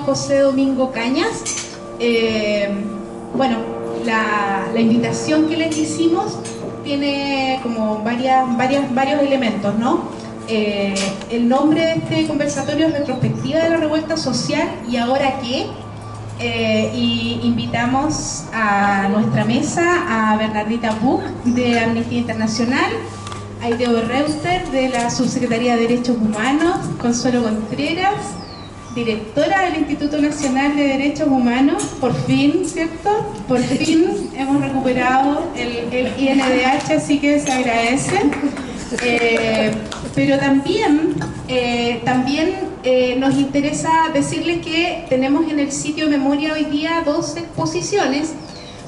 José Domingo Cañas. Bueno, la invitación que les hicimos tiene como varios elementos, ¿no? El nombre de este conversatorio es Retrospectiva de la Revuelta Social y Ahora qué. Y invitamos a nuestra mesa a Bernardita Buch de Amnistía Internacional, a Aideo Reuster de la Subsecretaría de Derechos Humanos, Consuelo Contreras, directora del Instituto Nacional de Derechos Humanos. Por fin, ¿cierto? Por fin hemos recuperado el INDH, así que se agradece. Pero también nos interesa decirles que tenemos en el sitio de memoria hoy día 2 exposiciones.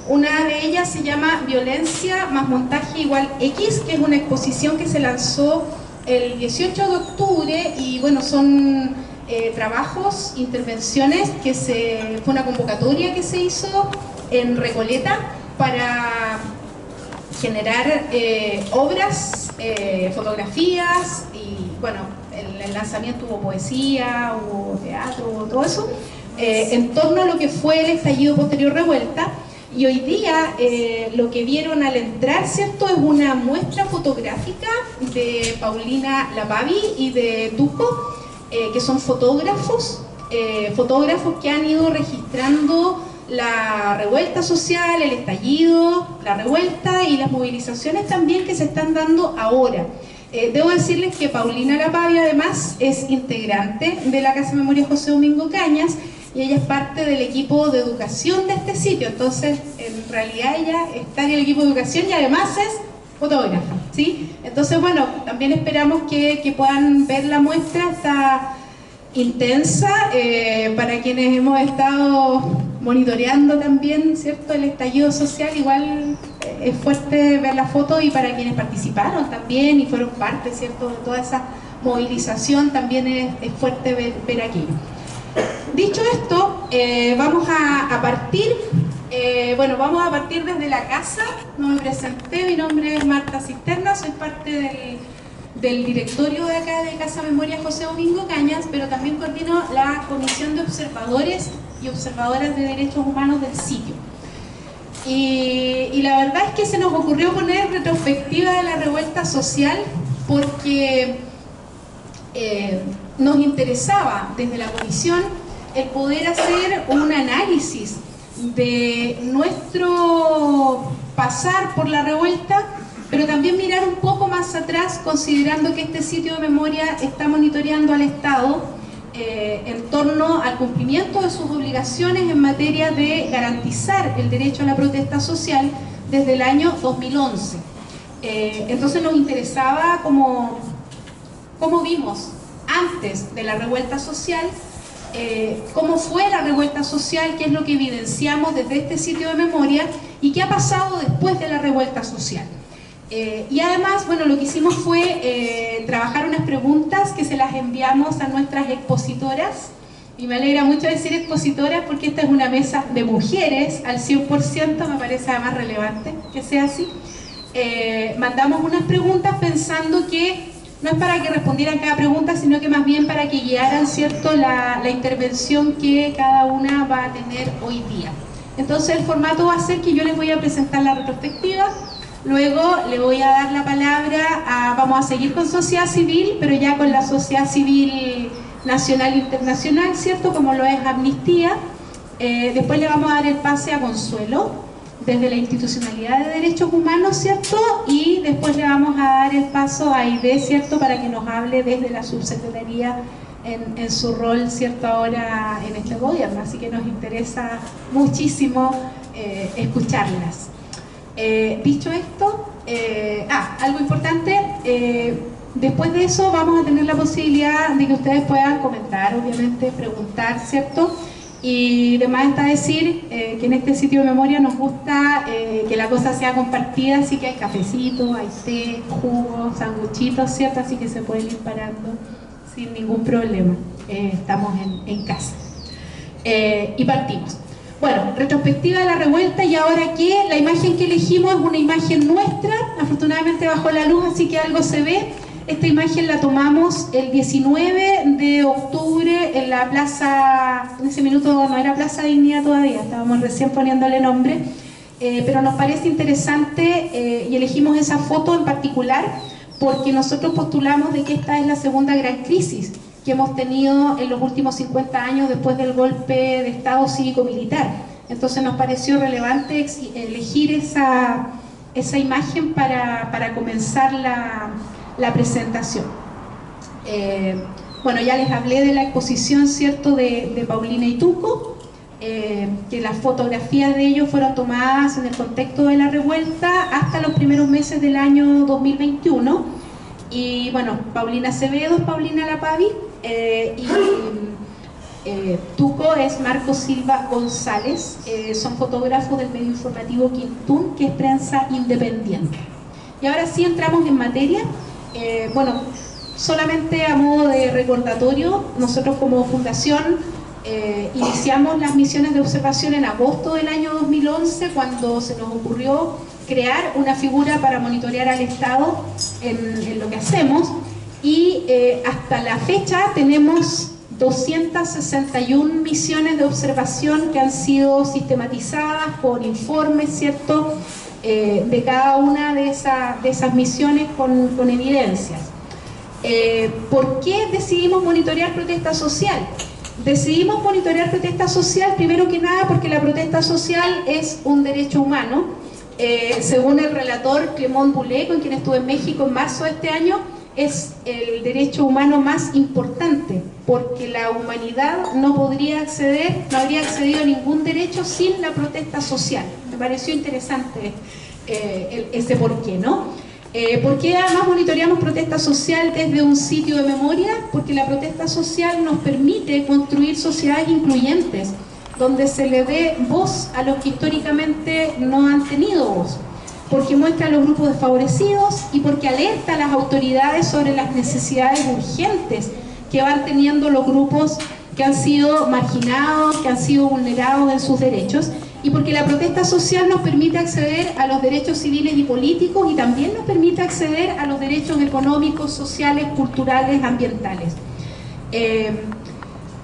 Una de ellas se llama Violencia más montaje igual X, que es una exposición que se lanzó el 18 de octubre y bueno, son trabajos, intervenciones, fue una convocatoria que se hizo en Recoleta para generar obras, fotografías y bueno, el lanzamiento hubo poesía, hubo teatro, hubo todo eso, en torno a lo que fue el estallido posterior revuelta. Y hoy día lo que vieron al entrar, ¿cierto?, es una muestra fotográfica de Paulina Lapavi y de Tuco, que son fotógrafos que han ido registrando la revuelta social, el estallido, la revuelta y las movilizaciones también que se están dando ahora. Debo decirles que Paulina Lapavi además es integrante de la Casa de Memoria José Domingo Cañas y ella es parte del equipo de educación de este sitio, entonces en realidad ella está en el equipo de educación y además es fotógrafa, ¿sí? Entonces bueno, también esperamos que puedan ver la muestra, está intensa, para quienes hemos estado monitoreando también, ¿cierto?, el estallido social, igual es fuerte ver la foto, y para quienes participaron también y fueron parte, ¿cierto?, de toda esa movilización, también es fuerte ver aquello. Dicho esto, vamos a partir. Vamos a partir desde la casa. No me presenté, mi nombre es Marta Cisterna, soy parte del directorio de acá de Casa Memoria José Domingo Cañas, pero también coordino la comisión de observadores y observadoras de derechos humanos del sitio. Y la verdad es que se nos ocurrió poner retrospectiva de la revuelta social porque nos interesaba desde la comisión el poder hacer un análisis de nuestro pasar por la revuelta, pero también mirar un poco más atrás, considerando que este sitio de memoria está monitoreando al Estado en torno al cumplimiento de sus obligaciones en materia de garantizar el derecho a la protesta social desde el año 2011. Entonces nos interesaba cómo vimos antes de la revuelta social, cómo fue la revuelta social, qué es lo que evidenciamos desde este sitio de memoria y qué ha pasado después de la revuelta social. Y además, bueno, lo que hicimos fue trabajar unas preguntas que se las enviamos a nuestras expositoras, y me alegra mucho decir expositoras porque esta es una mesa de mujeres al 100%, me parece además relevante que sea así. Mandamos unas preguntas pensando que no es para que respondieran cada pregunta, sino que más bien para que guiaran, ¿cierto?, la intervención que cada una va a tener hoy día. Entonces el formato va a ser que yo les voy a presentar la retrospectiva, luego le voy a dar la palabra vamos a seguir con sociedad civil, pero ya con la sociedad civil nacional e internacional, ¿cierto?, como lo es Amnistía. Después le vamos a dar el pase a Consuelo, desde la institucionalidad de derechos humanos, ¿cierto? Y después le vamos a dar el paso a Aide, ¿cierto?, para que nos hable desde la subsecretaría en su rol, ¿cierto?, ahora en este gobierno. Así que nos interesa muchísimo escucharlas. Dicho esto, algo importante, después de eso vamos a tener la posibilidad de que ustedes puedan comentar, obviamente, preguntar, ¿cierto? Y además está decir que en este sitio de memoria nos gusta que la cosa sea compartida, así que hay cafecito, hay té, jugos, sanguchitos, ¿cierto? Así que se pueden ir parando sin ningún problema. Estamos en casa. Y partimos. Bueno, retrospectiva de la revuelta y ahora qué. La imagen que elegimos es una imagen nuestra, afortunadamente bajo la luz, así que algo se ve. Esta imagen la tomamos el 19 de octubre en la plaza, en ese minuto no era Plaza Dignidad todavía, estábamos recién poniéndole nombre, pero nos parece interesante y elegimos esa foto en particular porque nosotros postulamos de que esta es la segunda gran crisis que hemos tenido en los últimos 50 años después del golpe de Estado cívico-militar. Entonces nos pareció relevante elegir esa imagen para comenzar la presentación. Bueno, ya les hablé de la exposición, ¿cierto?, de Paulina y Tuco, que las fotografías de ellos fueron tomadas en el contexto de la revuelta hasta los primeros meses del año 2021. Y bueno, Paulina Acevedo es Paulina Lapavi, Tuco es Marco Silva González, son fotógrafos del medio informativo Quintún, que es prensa independiente. Y ahora sí entramos en materia. Bueno, solamente a modo de recordatorio, nosotros como fundación iniciamos las misiones de observación en agosto del año 2011, cuando se nos ocurrió crear una figura para monitorear al Estado en lo que hacemos, y hasta la fecha tenemos 261 misiones de observación que han sido sistematizadas por informes, ¿cierto?, de cada una de esas misiones con evidencias. ¿Por qué decidimos monitorear protesta social? Decidimos monitorear protesta social primero que nada porque la protesta social es un derecho humano. Según el relator Clément Boulet, con quien estuve en México en marzo de este año, es el derecho humano más importante, porque la humanidad no podría acceder, no habría accedido a ningún derecho sin la protesta social. Me pareció interesante ese porqué, ¿no? ¿Por qué además monitoreamos protesta social desde un sitio de memoria? Porque la protesta social nos permite construir sociedades incluyentes, donde se le dé voz a los que históricamente no han tenido voz, porque muestra a los grupos desfavorecidos y porque alerta a las autoridades sobre las necesidades urgentes que van teniendo los grupos que han sido marginados, que han sido vulnerados en sus derechos, y porque la protesta social nos permite acceder a los derechos civiles y políticos y también nos permite acceder a los derechos económicos, sociales, culturales, ambientales.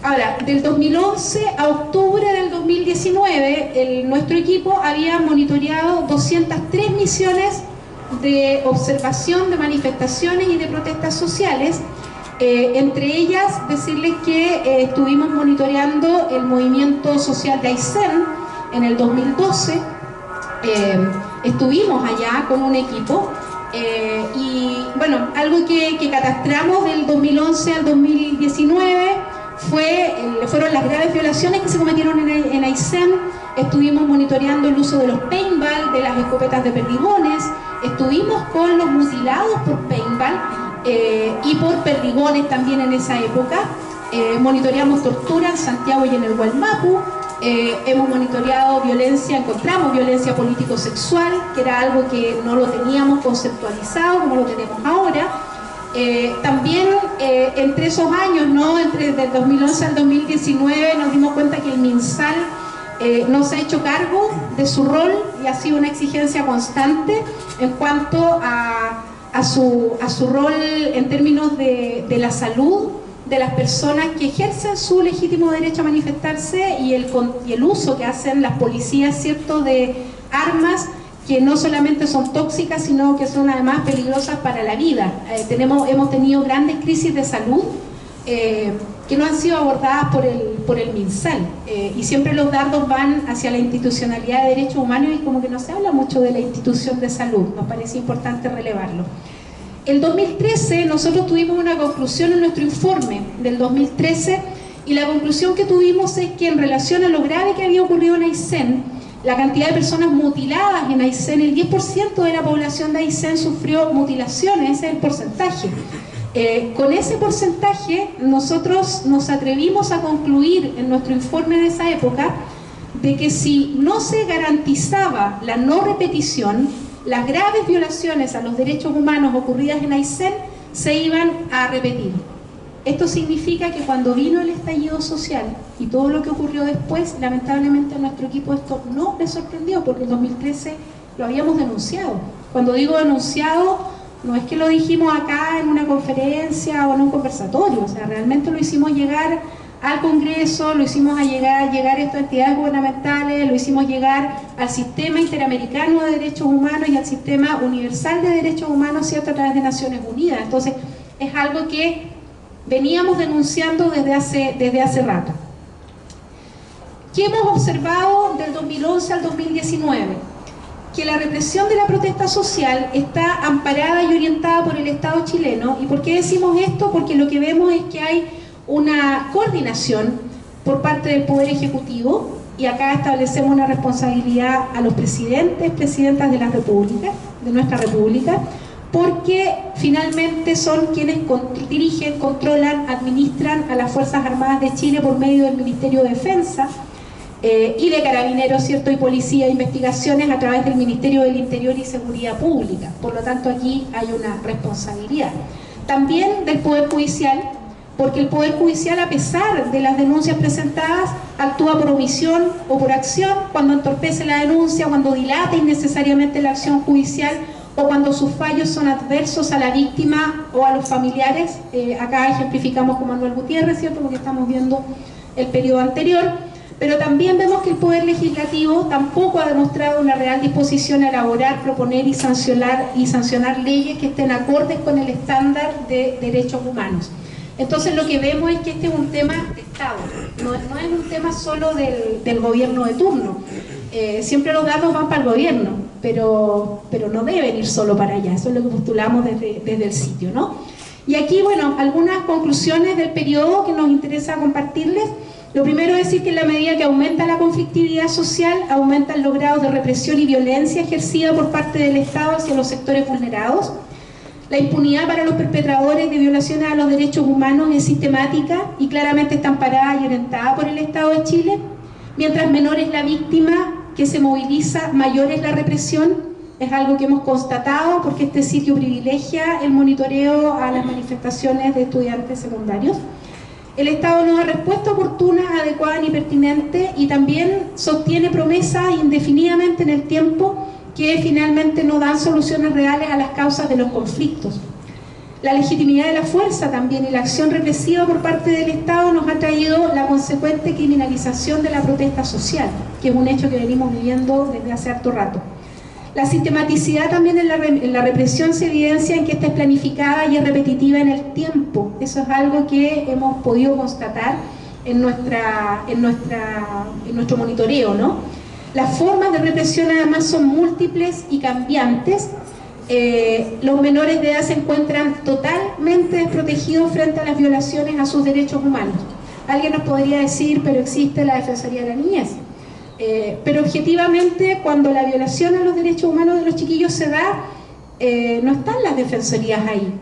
Ahora, del 2011 a octubre del 2019, nuestro equipo había monitoreado 203 misiones de observación de manifestaciones y de protestas sociales. Entre ellas, decirles que estuvimos monitoreando el movimiento social de Aysén en el 2012. Estuvimos allá con un equipo y bueno, algo que catastramos del 2011 al 2019 fueron las graves violaciones que se cometieron en Aysén. Estuvimos monitoreando el uso de los paintball, de las escopetas de perdigones, estuvimos con los mutilados por paintball y por perdigones también en esa época. Monitoreamos tortura en Santiago y en el Gualmapu. Hemos monitoreado violencia, encontramos violencia político-sexual, que era algo que no lo teníamos conceptualizado como lo tenemos ahora. También entre esos años, ¿no?, del 2011 al 2019, nos dimos cuenta que el MinSal no se ha hecho cargo de su rol y ha sido una exigencia constante en cuanto a su rol en términos de la salud de las personas que ejercen su legítimo derecho a manifestarse y el uso que hacen las policías, ¿cierto?, de armas que no solamente son tóxicas, sino que son además peligrosas para la vida. Hemos tenido grandes crisis de salud que no han sido abordadas por el MinSal, y siempre los dardos van hacia la institucionalidad de derechos humanos y como que no se habla mucho de la institución de salud. Nos parece importante relevarlo. El 2013 nosotros tuvimos una conclusión en nuestro informe del 2013 y la conclusión que tuvimos es que en relación a lo grave que había ocurrido en Aysén, la cantidad de personas mutiladas en Aysén, el 10% de la población de Aysén sufrió mutilaciones, ese es el porcentaje. Con ese porcentaje nosotros nos atrevimos a concluir en nuestro informe de esa época de que si no se garantizaba la no repetición, las graves violaciones a los derechos humanos ocurridas en Aysén se iban a repetir. Esto significa que cuando vino el estallido social y todo lo que ocurrió después, lamentablemente a nuestro equipo esto no le sorprendió, porque en 2013 lo habíamos denunciado. Cuando digo denunciado, no es que lo dijimos acá en una conferencia o en un conversatorio, o sea, realmente lo hicimos llegar al Congreso, lo hicimos llegar a estas entidades gubernamentales, lo hicimos llegar al Sistema Interamericano de Derechos Humanos y al Sistema Universal de Derechos Humanos, ¿cierto?, a través de Naciones Unidas. Entonces, es algo que veníamos denunciando desde hace rato. ¿Qué hemos observado del 2011 al 2019? Que la represión de la protesta social está amparada y orientada por el Estado chileno. ¿Y por qué decimos esto? Porque lo que vemos es que hay una coordinación por parte del Poder Ejecutivo, y acá establecemos una responsabilidad a los presidentes, presidentas de la República, de nuestra República, porque finalmente son quienes dirigen, controlan, administran a las Fuerzas Armadas de Chile por medio del Ministerio de Defensa y de Carabineros, ¿cierto?, y Policía e Investigaciones a través del Ministerio del Interior y Seguridad Pública. Por lo tanto, aquí hay una responsabilidad. También del Poder Judicial, porque el Poder Judicial, a pesar de las denuncias presentadas, actúa por omisión o por acción cuando entorpece la denuncia, cuando dilata innecesariamente la acción judicial o cuando sus fallos son adversos a la víctima o a los familiares. Acá ejemplificamos con Manuel Gutiérrez, ¿cierto?, porque estamos viendo el periodo anterior. Pero también vemos que el Poder Legislativo tampoco ha demostrado una real disposición a elaborar, proponer y sancionar leyes que estén acordes con el estándar de derechos humanos. Entonces lo que vemos es que este es un tema de Estado, no es un tema solo del gobierno de turno. Siempre los datos van para el gobierno, pero no deben ir solo para allá. Eso es lo que postulamos desde el sitio, ¿no? Y aquí, bueno, algunas conclusiones del periodo que nos interesa compartirles. Lo primero es decir que en la medida que aumenta la conflictividad social, aumentan los grados de represión y violencia ejercida por parte del Estado hacia los sectores vulnerados. La impunidad para los perpetradores de violaciones a los derechos humanos es sistemática y claramente está amparada y orientada por el Estado de Chile. Mientras menor es la víctima que se moviliza, mayor es la represión. Es algo que hemos constatado porque este sitio privilegia el monitoreo a las manifestaciones de estudiantes secundarios. El Estado no da respuesta oportuna, adecuada ni pertinente, y también sostiene promesas indefinidamente en el tiempo que finalmente no dan soluciones reales a las causas de los conflictos. La legitimidad de la fuerza también y la acción represiva por parte del Estado nos ha traído la consecuente criminalización de la protesta social, que es un hecho que venimos viviendo desde hace harto rato. La sistematicidad también en la represión se evidencia en que esta es planificada y es repetitiva en el tiempo. Eso es algo que hemos podido constatar en nuestro monitoreo, ¿no? Las formas de represión además son múltiples y cambiantes. Los menores de edad se encuentran totalmente desprotegidos frente a las violaciones a sus derechos humanos. Alguien nos podría decir, pero existe la Defensoría de la Niñez. Pero objetivamente, cuando la violación a los derechos humanos de los chiquillos se da, no están las defensorías ahí.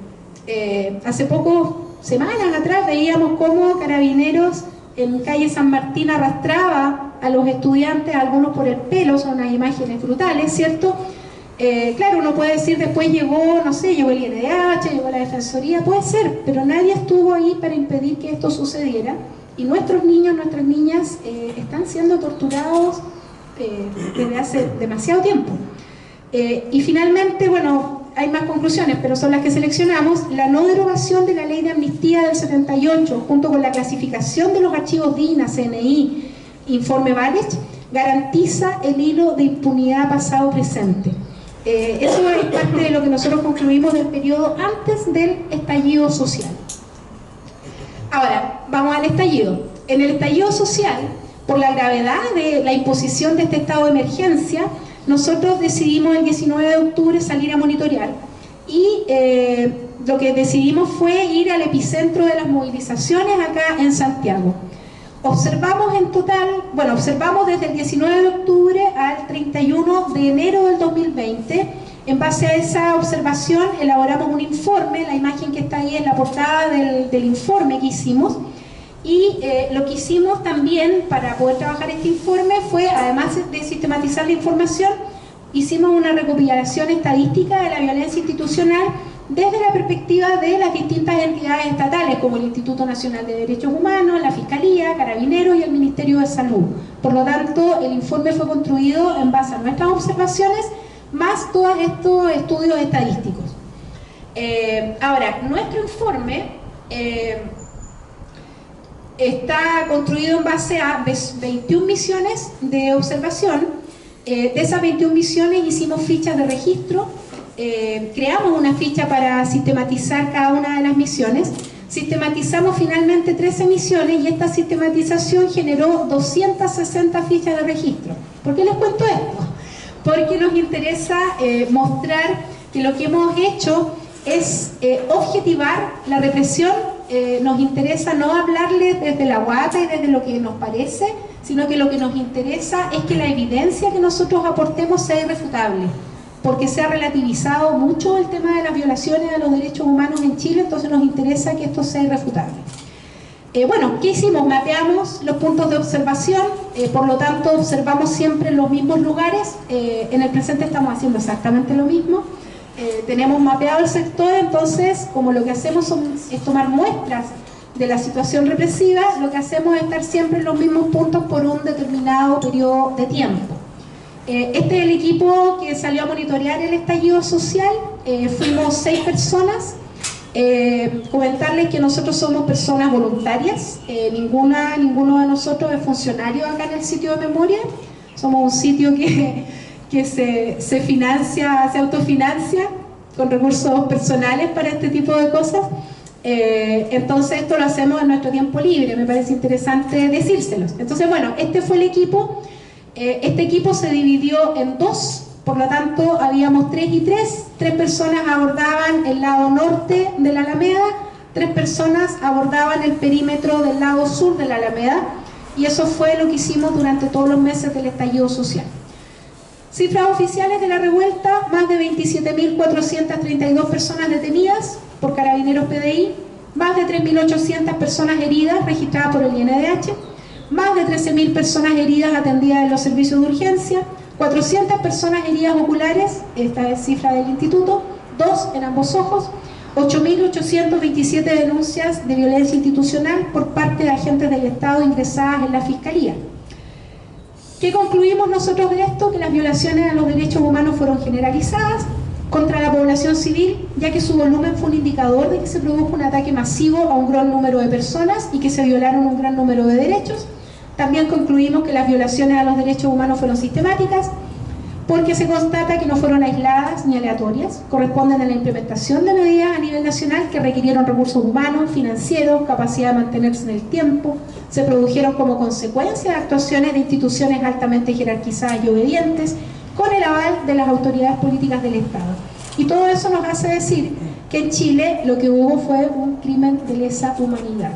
Hace pocas semanas atrás veíamos cómo Carabineros en calle San Martín arrastraba a los estudiantes, algunos por el pelo, son unas imágenes brutales, ¿cierto? Claro, uno puede decir después llegó, no sé, llegó el INDH, llegó la Defensoría, puede ser, pero nadie estuvo ahí para impedir que esto sucediera. Y nuestros niños, nuestras niñas están siendo torturados desde hace demasiado tiempo. Y finalmente, bueno, hay más conclusiones, pero son las que seleccionamos. La no derogación de la ley de amnistía del 78, junto con la clasificación de los archivos DINA, CNI, Informe Valech, garantiza el hilo de impunidad pasado-presente. Eso es parte de lo que nosotros concluimos del periodo antes del estallido social. Ahora, vamos al estallido. En el estallido social, por la gravedad de la imposición de este estado de emergencia, nosotros decidimos el 19 de octubre salir a monitorear y lo que decidimos fue ir al epicentro de las movilizaciones acá en Santiago. Observamos en total, bueno, observamos desde el 19 de octubre al 31 de enero del 2020. En base a esa observación elaboramos un informe, la imagen que está ahí es la portada del informe que hicimos, y lo que hicimos también para poder trabajar este informe fue, además de sistematizar la información, hicimos una recopilación estadística de la violencia institucional desde la perspectiva de las distintas entidades estatales, como el Instituto Nacional de Derechos Humanos, la Fiscalía, Carabineros y el Ministerio de Salud. Por lo tanto, el informe fue construido en base a nuestras observaciones, más todos estos estudios estadísticos. Ahora, nuestro informe está construido en base a 21 misiones de observación. De esas 21 misiones hicimos fichas de registro, creamos una ficha para sistematizar cada una de las misiones, sistematizamos finalmente 13 misiones y esta sistematización generó 260 fichas de registro. ¿Por qué les cuento esto? Porque nos interesa mostrar que lo que hemos hecho es objetivar la represión. Nos interesa no hablarles desde la guata y desde lo que nos parece, sino que lo que nos interesa es que la evidencia que nosotros aportemos sea irrefutable, porque se ha relativizado mucho el tema de las violaciones a los derechos humanos en Chile, entonces nos interesa que esto sea irrefutable. Bueno, ¿qué hicimos? Mapeamos los puntos de observación, por lo tanto observamos siempre en los mismos lugares. En el presente estamos haciendo exactamente lo mismo. Tenemos mapeado el sector, entonces como lo que hacemos es tomar muestras de la situación represiva, lo que hacemos es estar siempre en los mismos puntos por un determinado periodo de tiempo. Este es el equipo que salió a monitorear el estallido social. Fuimos 6 personas. Comentarles que nosotros somos personas voluntarias, ninguno de nosotros es funcionario acá en el sitio de memoria. Somos un sitio que se financia, se autofinancia con recursos personales para este tipo de cosas. Entonces esto lo hacemos en nuestro tiempo libre, me parece interesante decírselos. Entonces bueno, este fue el equipo. Este equipo se dividió en 2, por lo tanto habíamos 3 y 3. 3 personas abordaban el lado norte de la Alameda, 3 personas abordaban el perímetro del lado sur de la Alameda, y eso fue lo que hicimos durante todos los meses del estallido social. Cifras oficiales de la revuelta: más de 27.432 personas detenidas por Carabineros PDI, más de 3.800 personas heridas registradas por el INDH, más de 13.000 personas heridas atendidas en los servicios de urgencia, 400 personas heridas oculares, esta es cifra del instituto, 2 en ambos ojos, 8.827 denuncias de violencia institucional por parte de agentes del Estado ingresadas en la Fiscalía. ¿Qué concluimos nosotros de esto? Que las violaciones a los derechos humanos fueron generalizadas contra la población civil, ya que su volumen fue un indicador de que se produjo un ataque masivo a un gran número de personas y que se violaron un gran número de derechos. También concluimos que las violaciones a los derechos humanos fueron sistemáticas, porque se constata que no fueron aisladas ni aleatorias, corresponden a la implementación de medidas a nivel nacional que requirieron recursos humanos, financieros, capacidad de mantenerse en el tiempo, se produjeron como consecuencia de actuaciones de instituciones altamente jerarquizadas y obedientes, con el aval de las autoridades políticas del Estado. Y todo eso nos hace decir que en Chile lo que hubo fue un crimen de lesa humanidad.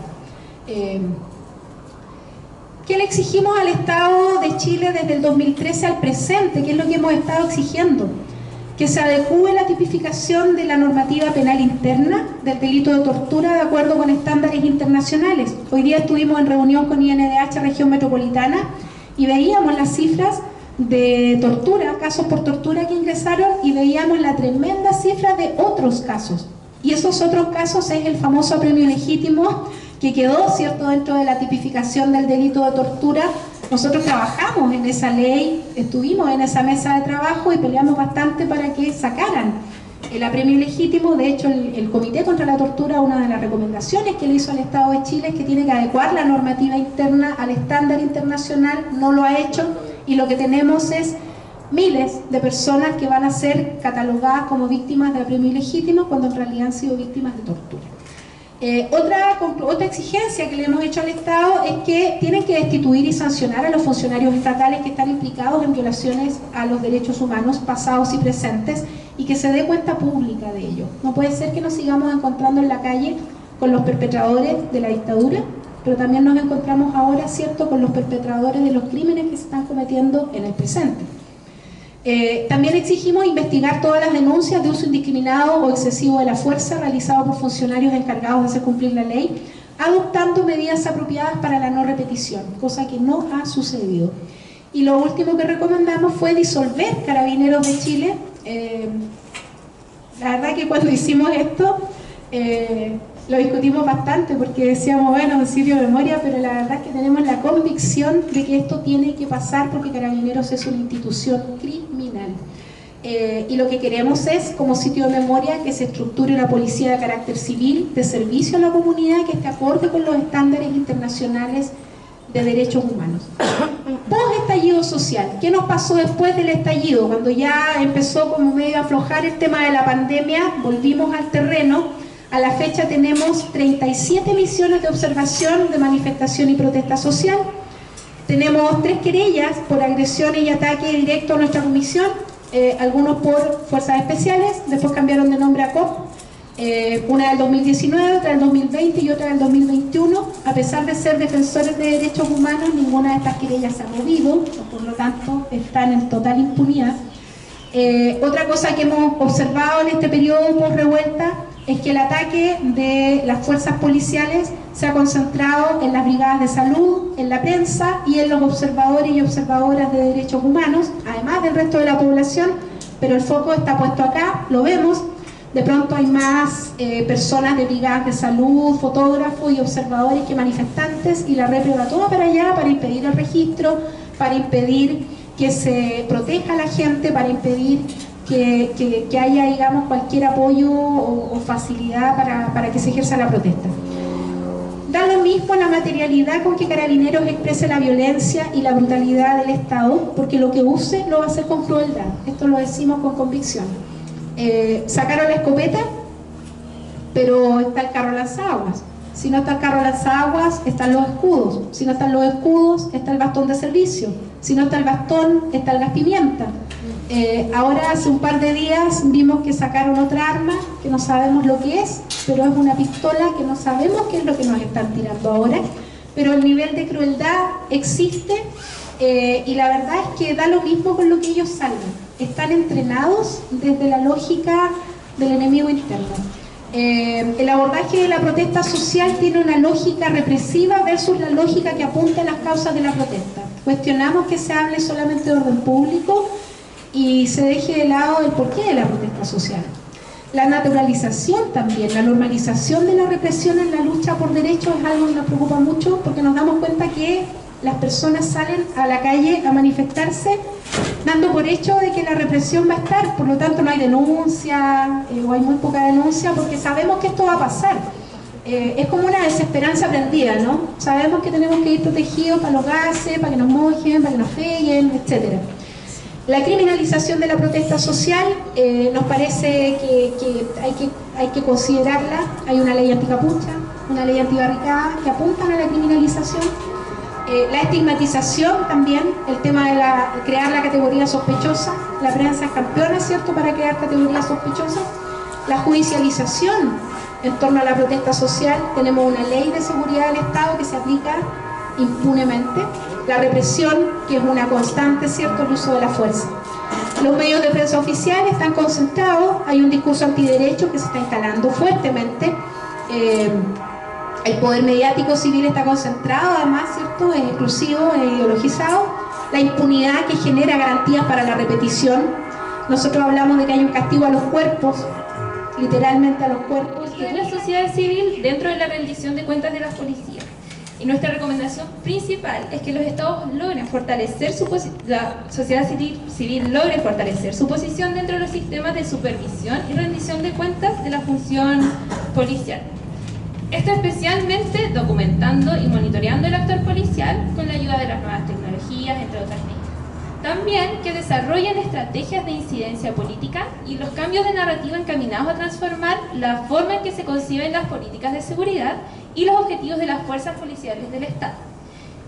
¿Qué le exigimos al Estado de Chile desde el 2013 al presente? ¿Qué es lo que hemos estado exigiendo? Que se adecúe la tipificación de la normativa penal interna del delito de tortura de acuerdo con estándares internacionales. Hoy día estuvimos en reunión con INDH Región Metropolitana y veíamos las cifras de tortura, casos por tortura que ingresaron, y veíamos la tremenda cifra de otros casos. Y esos otros casos es el famoso apremio legítimo que quedó, ¿cierto?, dentro de la tipificación del delito de tortura. Nosotros trabajamos en esa ley, estuvimos en esa mesa de trabajo y peleamos bastante para que sacaran el apremio legítimo. De hecho, el Comité contra la Tortura, una de las recomendaciones que le hizo al Estado de Chile es que tiene que adecuar la normativa interna al estándar internacional, no lo ha hecho, y lo que tenemos es miles de personas que van a ser catalogadas como víctimas de apremio ilegítimo cuando en realidad han sido víctimas de tortura. Otra exigencia que le hemos hecho al Estado es que tienen que destituir y sancionar a los funcionarios estatales que están implicados en violaciones a los derechos humanos pasados y presentes, y que se dé cuenta pública de ello. No puede ser que nos sigamos encontrando en la calle con los perpetradores de la dictadura, pero también nos encontramos ahora, ¿cierto?, con los perpetradores de los crímenes que se están cometiendo en el presente. También exigimos investigar todas las denuncias de uso indiscriminado o excesivo de la fuerza realizado por funcionarios encargados de hacer cumplir la ley, adoptando medidas apropiadas para la no repetición, cosa que no ha sucedido. Y lo último que recomendamos fue disolver Carabineros de Chile. La verdad que cuando hicimos esto lo discutimos bastante, porque decíamos, bueno, un sitio de memoria, pero la verdad es que tenemos la convicción de que esto tiene que pasar porque Carabineros es una institución criminal. y lo que queremos es, como sitio de memoria, que se estructure una policía de carácter civil, de servicio a la comunidad, que esté acorde con los estándares internacionales de derechos humanos. Post-estallido social, ¿qué nos pasó después del estallido? Cuando ya empezó como medio a aflojar el tema de la pandemia, volvimos al terreno. A la fecha tenemos 37 misiones de observación, de manifestación y protesta social. Tenemos 3 querellas por agresiones y ataque directo a nuestra comisión, algunos por fuerzas especiales, después cambiaron de nombre a COP, una del 2019, otra del 2020 y otra del 2021. A pesar de ser defensores de derechos humanos, ninguna de estas querellas se ha movido, por lo tanto están en total impunidad. Otra cosa que hemos observado en este periodo post-revuelta es que el ataque de las fuerzas policiales se ha concentrado en las brigadas de salud, en la prensa y en los observadores y observadoras de derechos humanos, además del resto de la población, pero el foco está puesto acá, lo vemos. De pronto hay más personas de brigadas de salud, fotógrafos y observadores que manifestantes, y la repre va toda para allá para impedir el registro, para impedir que se proteja a la gente, para impedir que haya, digamos, cualquier apoyo o facilidad para que se ejerza la protesta. Da lo mismo la materialidad con que Carabineros exprese la violencia y la brutalidad del Estado, porque lo que use lo va a hacer con crueldad. Esto lo decimos con convicción. Sacaron la escopeta, pero está el carro lanzaguas. Si no está el carro lanzaguas, están los escudos. Si no están los escudos, está el bastón de servicio. Si no está el bastón, está el gas pimienta. Ahora, hace un par de días, vimos que sacaron otra arma que no sabemos lo que es, pero es una pistola que no sabemos qué es lo que nos están tirando ahora. Pero el nivel de crueldad existe, y la verdad es que da lo mismo con lo que ellos salgan. Están entrenados desde la lógica del enemigo interno. El abordaje de la protesta social tiene una lógica represiva versus la lógica que apunta a las causas de la protesta. Cuestionamos que se hable solamente de orden público y se deje de lado el porqué de la protesta social. La naturalización también, la normalización de la represión en la lucha por derechos es algo que nos preocupa mucho, porque nos damos cuenta que las personas salen a la calle a manifestarse dando por hecho de que la represión va a estar, por lo tanto no hay denuncia, o hay muy poca denuncia, porque sabemos que esto va a pasar. Es como una desesperanza aprendida, ¿no? Sabemos que tenemos que ir protegidos para los gases, para que nos mojen, para que nos peguen, etc. La criminalización de la protesta social nos parece que hay que considerarla. Hay una ley anticapucha, una ley antibarricada que apuntan a la criminalización. La estigmatización también, el tema de crear la categoría sospechosa. La prensa es campeona, ¿cierto?, para crear categorías sospechosas. La judicialización en torno a la protesta social. Tenemos una ley de seguridad del Estado que se aplica impunemente. La represión, que es una constante, ¿cierto?, el uso de la fuerza. Los medios de prensa oficiales están concentrados, hay un discurso antiderecho que se está instalando fuertemente. El poder mediático civil está concentrado, además, ¿cierto?, es exclusivo, es ideologizado. La impunidad que genera garantías para la repetición. Nosotros hablamos de que hay un castigo a los cuerpos, literalmente a los cuerpos. Y la sociedad civil dentro de la rendición de cuentas de las policías. Y nuestra recomendación principal es que los estados logren fortalecer la sociedad civil logre fortalecer su posición dentro de los sistemas de supervisión y rendición de cuentas de la función policial. Esto especialmente documentando y monitoreando el actor policial con la ayuda de las nuevas tecnologías, entre otras medidas. También que desarrollen estrategias de incidencia política y los cambios de narrativa encaminados a transformar la forma en que se conciben las políticas de seguridad y los objetivos de las fuerzas policiales del Estado.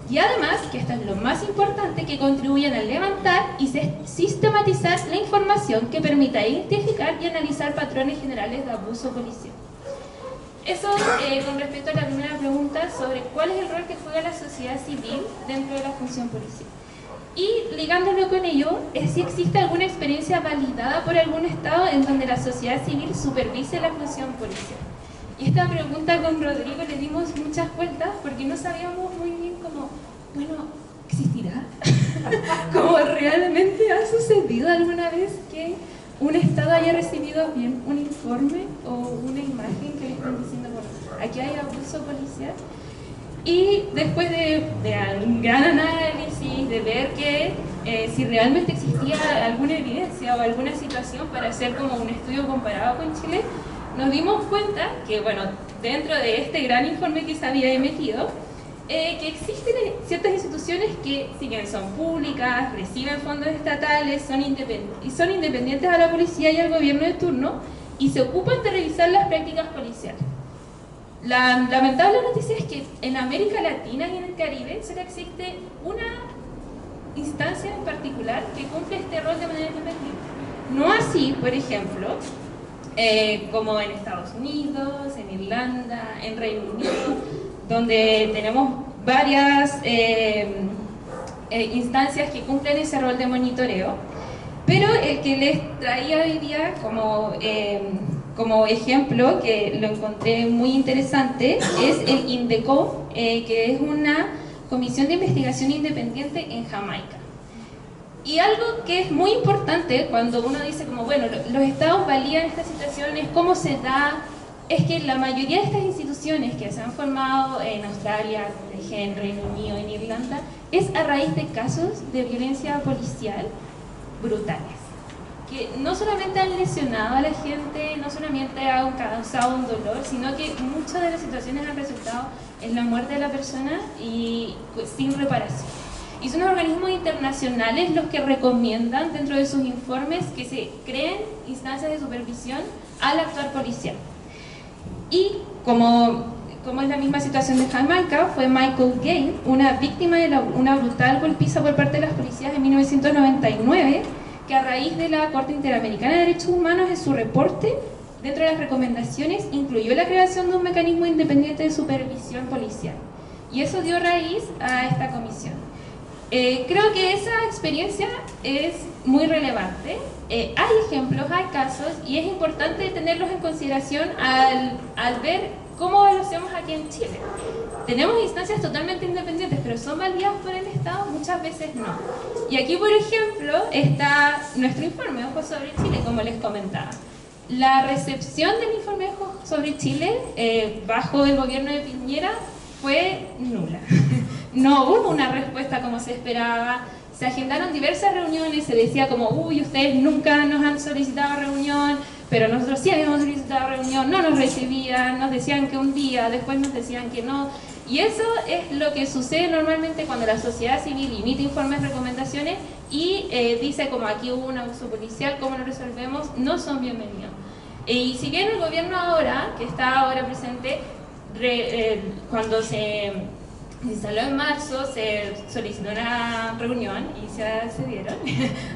Y además, que esto es lo más importante, que contribuyan a levantar y sistematizar la información que permita identificar y analizar patrones generales de abuso policial. Eso con respecto a la primera pregunta sobre cuál es el rol que juega la sociedad civil dentro de la función policial. Y ligándolo con ello, es si existe alguna experiencia validada por algún Estado en donde la sociedad civil supervise la función policial. Y esta pregunta con Rodrigo le dimos muchas vueltas porque no sabíamos muy bien cómo, bueno, ¿existirá? ¿Cómo realmente ha sucedido alguna vez que un Estado haya recibido bien un informe o una imagen que le están diciendo, bueno, aquí hay abuso policial? Y después de un gran análisis, de ver que si realmente existía alguna evidencia o alguna situación para hacer como un estudio comparado con Chile, nos dimos cuenta que, bueno, dentro de este gran informe que se había emitido, que existen ciertas instituciones que, si bien son públicas, reciben fondos estatales, son independientes a la policía y al gobierno de turno, y se ocupan de revisar las prácticas policiales. La lamentable noticia es que en América Latina y en el Caribe solo existe una instancia en particular que cumple este rol de manera independiente. No así, por ejemplo, como en Estados Unidos, en Irlanda, en Reino Unido, donde tenemos varias instancias que cumplen ese rol de monitoreo. Pero el que les traía hoy día como ejemplo, que lo encontré muy interesante, es el INDECO, que es una comisión de investigación independiente en Jamaica. Y algo que es muy importante cuando uno dice como, bueno, los estados valían estas situaciones, cómo se da, es que la mayoría de estas instituciones que se han formado en Australia, como dije, en Reino Unido, en Irlanda, es a raíz de casos de violencia policial brutales, que no solamente han lesionado a la gente, no solamente han causado un dolor, sino que muchas de las situaciones han resultado en la muerte de la persona y pues, sin reparación. Y son los organismos internacionales los que recomiendan dentro de sus informes que se creen instancias de supervisión al actuar policial. Y como es la misma situación de Jamaica, fue Michael Gale, una víctima de una brutal golpiza por parte de las policías en 1999, que a raíz de la Corte Interamericana de Derechos Humanos en su reporte, dentro de las recomendaciones, incluyó la creación de un mecanismo independiente de supervisión policial. Y eso dio raíz a esta comisión. Creo que esa experiencia es muy relevante. Hay ejemplos, hay casos, y es importante tenerlos en consideración al ver cómo lo hacemos aquí en Chile. Tenemos instancias totalmente independientes, pero ¿son validadas por el Estado? Muchas veces no. Y aquí, por ejemplo, está nuestro informe Ojos sobre Chile, como les comentaba. La recepción del informe Ojos sobre Chile bajo el gobierno de Piñera fue nula. No hubo una respuesta como se esperaba. Se agendaron diversas reuniones, se decía como, uy, ustedes nunca nos han solicitado reunión, pero nosotros sí habíamos solicitado reunión, no nos recibían, nos decían que un día, después nos decían que no. Y eso es lo que sucede normalmente cuando la sociedad civil emite informes, recomendaciones y dice como aquí hubo un abuso policial, ¿cómo lo resolvemos? No son bienvenidos. Y si bien el gobierno ahora, que está ahora presente, cuando se instaló en marzo, se solicitó una reunión y se accedieron.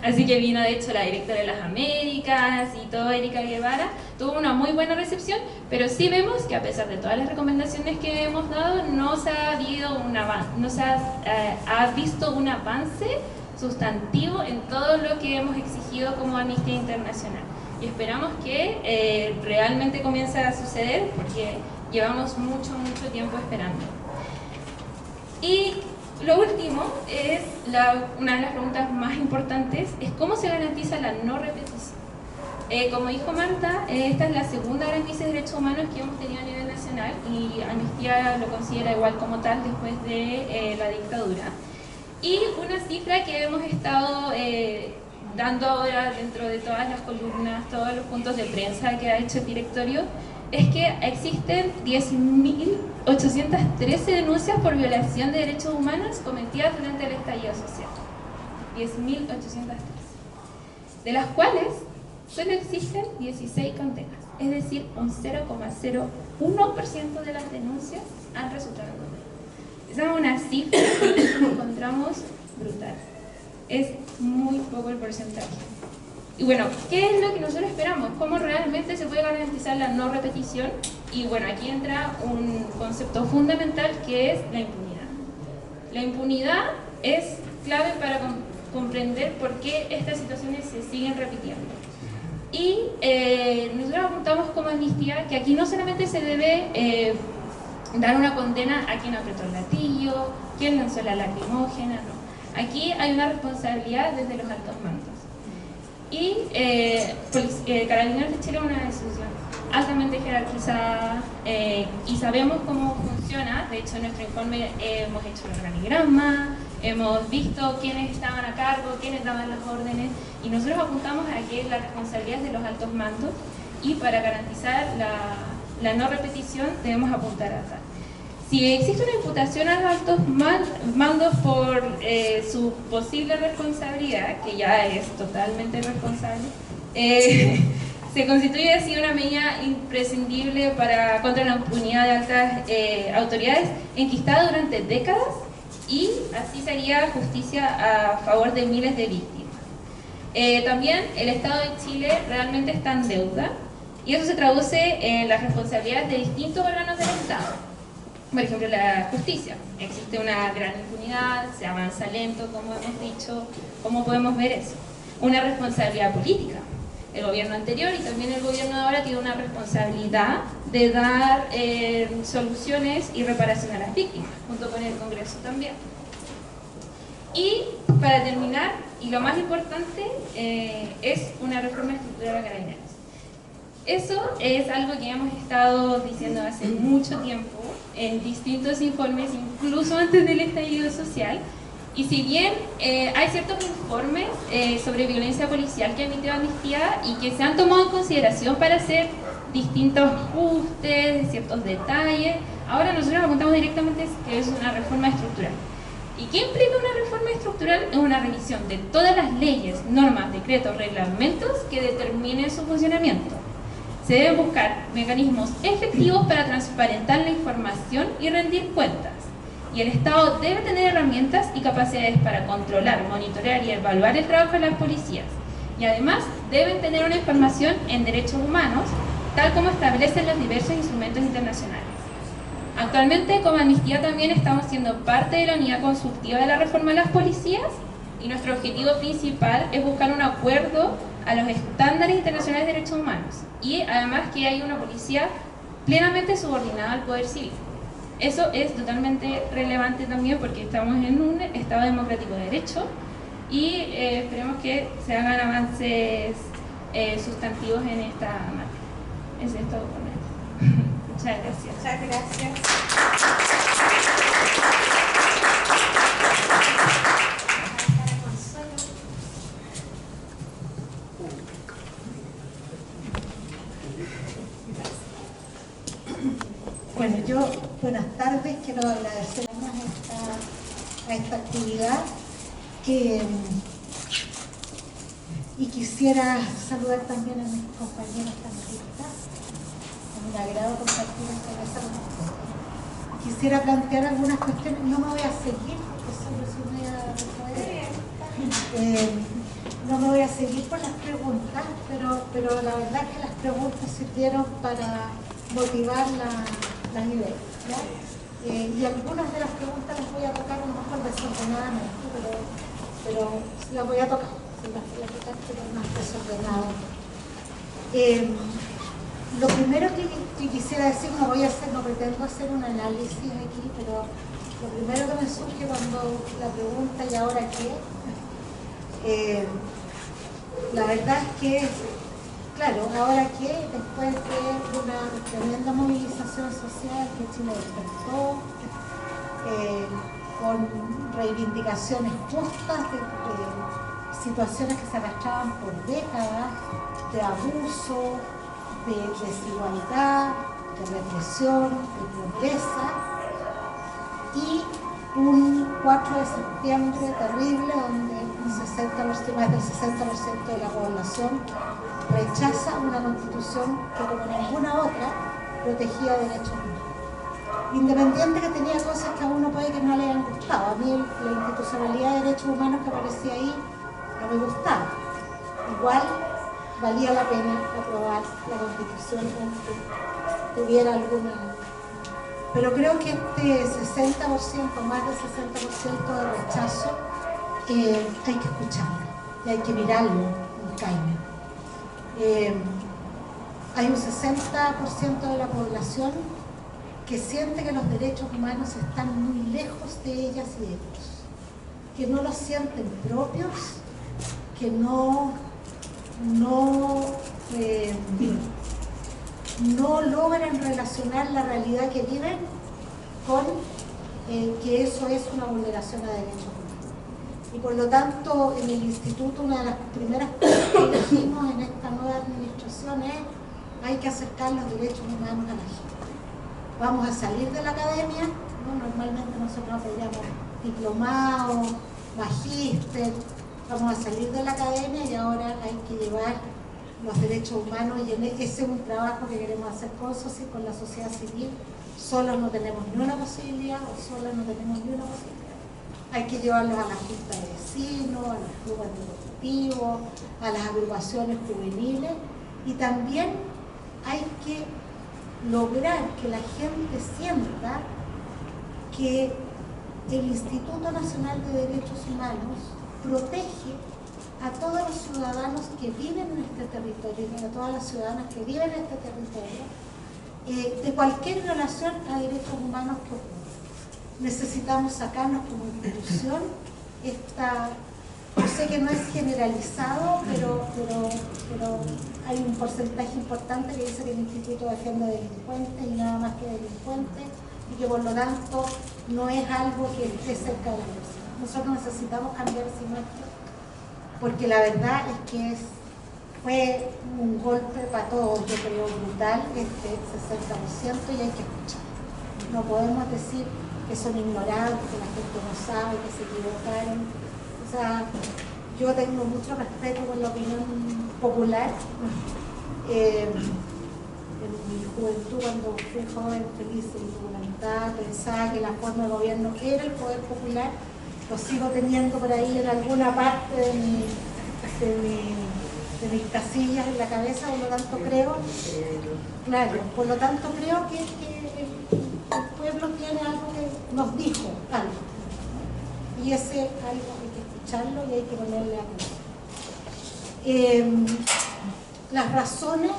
Así que vino de hecho la directora de las Américas y todo, Erika Guevara, tuvo una muy buena recepción, pero sí vemos que a pesar de todas las recomendaciones que hemos dado, no se ha habido un avance, no se ha visto un avance sustantivo en todo lo que hemos exigido como Amnistía Internacional. Y esperamos que realmente comience a suceder porque llevamos mucho tiempo esperando. Y lo último es una de las preguntas más importantes, es cómo se garantiza la no repetición. Como dijo Marta, esta es la segunda gran crisis de derechos humanos que hemos tenido a nivel nacional y Amnistía lo considera igual como tal después de la dictadura. Y una cifra que hemos estado dando ahora dentro de todas las columnas, todos los puntos de prensa que ha hecho el directorio, es que existen 10.813 denuncias por violación de derechos humanos cometidas durante el estallido social. 10.813. De las cuales solo existen 16 condenas. Es decir, un 0,01% de las denuncias han resultado en condena. Esa es una cifra que encontramos brutal. Es muy poco el porcentaje. Y bueno, ¿qué es lo que nosotros esperamos? ¿Cómo realmente se puede garantizar la no repetición? Y bueno, aquí entra un concepto fundamental que es la impunidad. La impunidad es clave para comprender por qué estas situaciones se siguen repitiendo. Y nosotros apuntamos como Amnistía que aquí no solamente se debe dar una condena a quien apretó el gatillo, quien lanzó la lacrimógena, no. Aquí hay una responsabilidad desde los altos mandos. Y Carabineros de Chile es una institución altamente jerarquizada y sabemos cómo funciona. De hecho, en nuestro informe hemos hecho el organigrama, hemos visto quiénes estaban a cargo, quiénes daban las órdenes, y nosotros apuntamos a que la responsabilidad es de los altos mandos, y para garantizar la no repetición debemos apuntar a tal. Si existe una imputación a los altos mandos por su posible responsabilidad, que ya es totalmente responsable, se constituye así una medida imprescindible contra la impunidad de altas autoridades enquistada durante décadas, y así sería justicia a favor de miles de víctimas. También el Estado de Chile realmente está en deuda, y eso se traduce en las responsabilidades de distintos órganos del Estado. Por ejemplo, la justicia. Existe una gran impunidad, se avanza lento, como hemos dicho. ¿Cómo podemos ver eso? Una responsabilidad política. El gobierno anterior y también el gobierno de ahora tiene una responsabilidad de dar soluciones y reparación a las víctimas, junto con el Congreso también. Y para terminar, y lo más importante, es una reforma estructural a Carabineros. Eso es algo que hemos estado diciendo hace mucho tiempo en distintos informes, incluso antes del estallido social. Y si bien hay ciertos informes sobre violencia policial que ha emitido Amnistía y que se han tomado en consideración para hacer distintos ajustes, ciertos detalles, ahora nosotros apuntamos directamente que es una reforma estructural. ¿Y qué implica una reforma estructural? Es una revisión de todas las leyes, normas, decretos, reglamentos que determinen su funcionamiento. Se deben buscar mecanismos efectivos para transparentar la información y rendir cuentas. Y el Estado debe tener herramientas y capacidades para controlar, monitorear y evaluar el trabajo de las policías. Y además deben tener una información en derechos humanos, tal como establecen los diversos instrumentos internacionales. Actualmente, como Amnistía, también estamos siendo parte de la unidad consultiva de la reforma de las policías, y nuestro objetivo principal es buscar un acuerdo a los estándares internacionales de derechos humanos, y además que haya una policía plenamente subordinada al poder civil. Eso es totalmente relevante también porque estamos en un Estado democrático de derecho, y esperemos que se hagan avances sustantivos en esta materia. Eso es todo por hoy. Muchas gracias. Muchas gracias. Bueno, buenas tardes, quiero agradecer a esta actividad y quisiera saludar también a mis compañeros panelistas. Es un agrado compartir esta mesa con ustedes. Quisiera plantear algunas cuestiones, no me voy a seguir porque soy media no me voy a seguir por las preguntas, pero la verdad es que las preguntas sirvieron para motivar las ideas, ¿ya? Y algunas de las preguntas las voy a tocar a lo mejor desordenadamente, pero las voy a tocar, pero más desordenado. Lo primero que quisiera decir, no pretendo hacer un análisis aquí, pero lo primero que me surge cuando la pregunta ¿y ahora qué? La verdad es que, claro, ahora que después de una tremenda movilización social que Chile despertó, con reivindicaciones justas de situaciones que se arrastraban por décadas, de abuso, de desigualdad, de represión, de pobreza, y un 4 de septiembre terrible donde más del 60% de la población rechaza una constitución que como ninguna otra protegía derechos humanos. Independiente que tenía cosas que a uno puede que no le hayan gustado. A mí la institucionalidad de derechos humanos que aparecía ahí no me gustaba. Igual valía la pena aprobar la constitución aunque tuviera alguna... Pero creo que este 60%, más del 60% de rechazo, hay que escucharlo y hay que mirarlo en caime. Hay un 60% de la población que siente que los derechos humanos están muy lejos de ellas y ellos, que no los sienten propios, que no logran relacionar la realidad que viven con que eso es una vulneración a derechos humanos. Y por lo tanto, en el instituto, una de las primeras cosas que dijimos en esta nueva administración es: hay que acercar los derechos humanos a la gente. Vamos a salir de la academia, ¿no? Normalmente nosotros pedíamos diplomados, magíster, vamos a salir de la academia y ahora hay que llevar los derechos humanos, y ese es un trabajo que queremos hacer con la sociedad civil. Solos no tenemos ni una posibilidad, o solas no tenemos ni una posibilidad. Hay que llevarlos a la junta de vecinos, a los clubes deportivos, a las agrupaciones juveniles, y también hay que lograr que la gente sienta que el Instituto Nacional de Derechos Humanos protege a todos los ciudadanos que viven en este territorio y a todas las ciudadanas que viven en este territorio de cualquier violación a derechos humanos que ocurra. Necesitamos sacarnos como institución yo sé que no es generalizado, pero hay un porcentaje importante que dice que el instituto defiende delincuentes y nada más que delincuentes, y que por lo tanto no es algo que esté cerca de la persona. Nosotros necesitamos cambiar ese nuestro, porque la verdad es que fue un golpe para todos, yo creo, brutal, 60%, y hay que escuchar. No podemos decir que son ignorados, que la gente no sabe, que se equivocaron. O sea, yo tengo mucho respeto por la opinión popular. En mi juventud, cuando fui joven, feliz y documentada, pensaba que la forma de gobierno era el poder popular. Lo sigo teniendo por ahí en alguna parte de mis casillas en la cabeza, por lo tanto creo, que el pueblo tiene algo que nos dijo algo, y ese algo hay que escucharlo y hay que ponerle atención. Las razones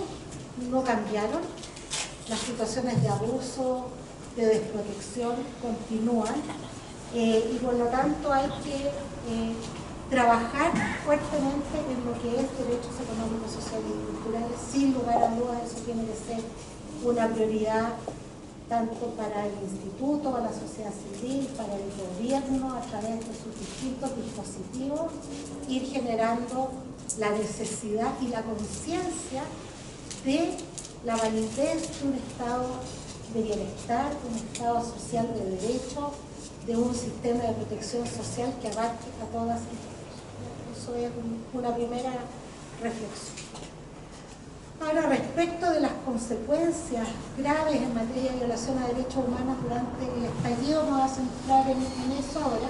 no cambiaron, las situaciones de abuso, de desprotección continúan, y por lo tanto hay que trabajar fuertemente en lo que es derechos económicos, sociales y culturales. Sin lugar a dudas, eso tiene que ser una prioridad tanto para el instituto, para la sociedad civil, para el gobierno, a través de sus distintos dispositivos, ir generando la necesidad y la conciencia de la validez de un estado de bienestar, de un estado social de derecho, de un sistema de protección social que abarque a todas y todos. Eso es una primera reflexión. Ahora, respecto de las consecuencias graves en materia de violación a derechos humanos durante el estallido, me voy a centrar en eso ahora.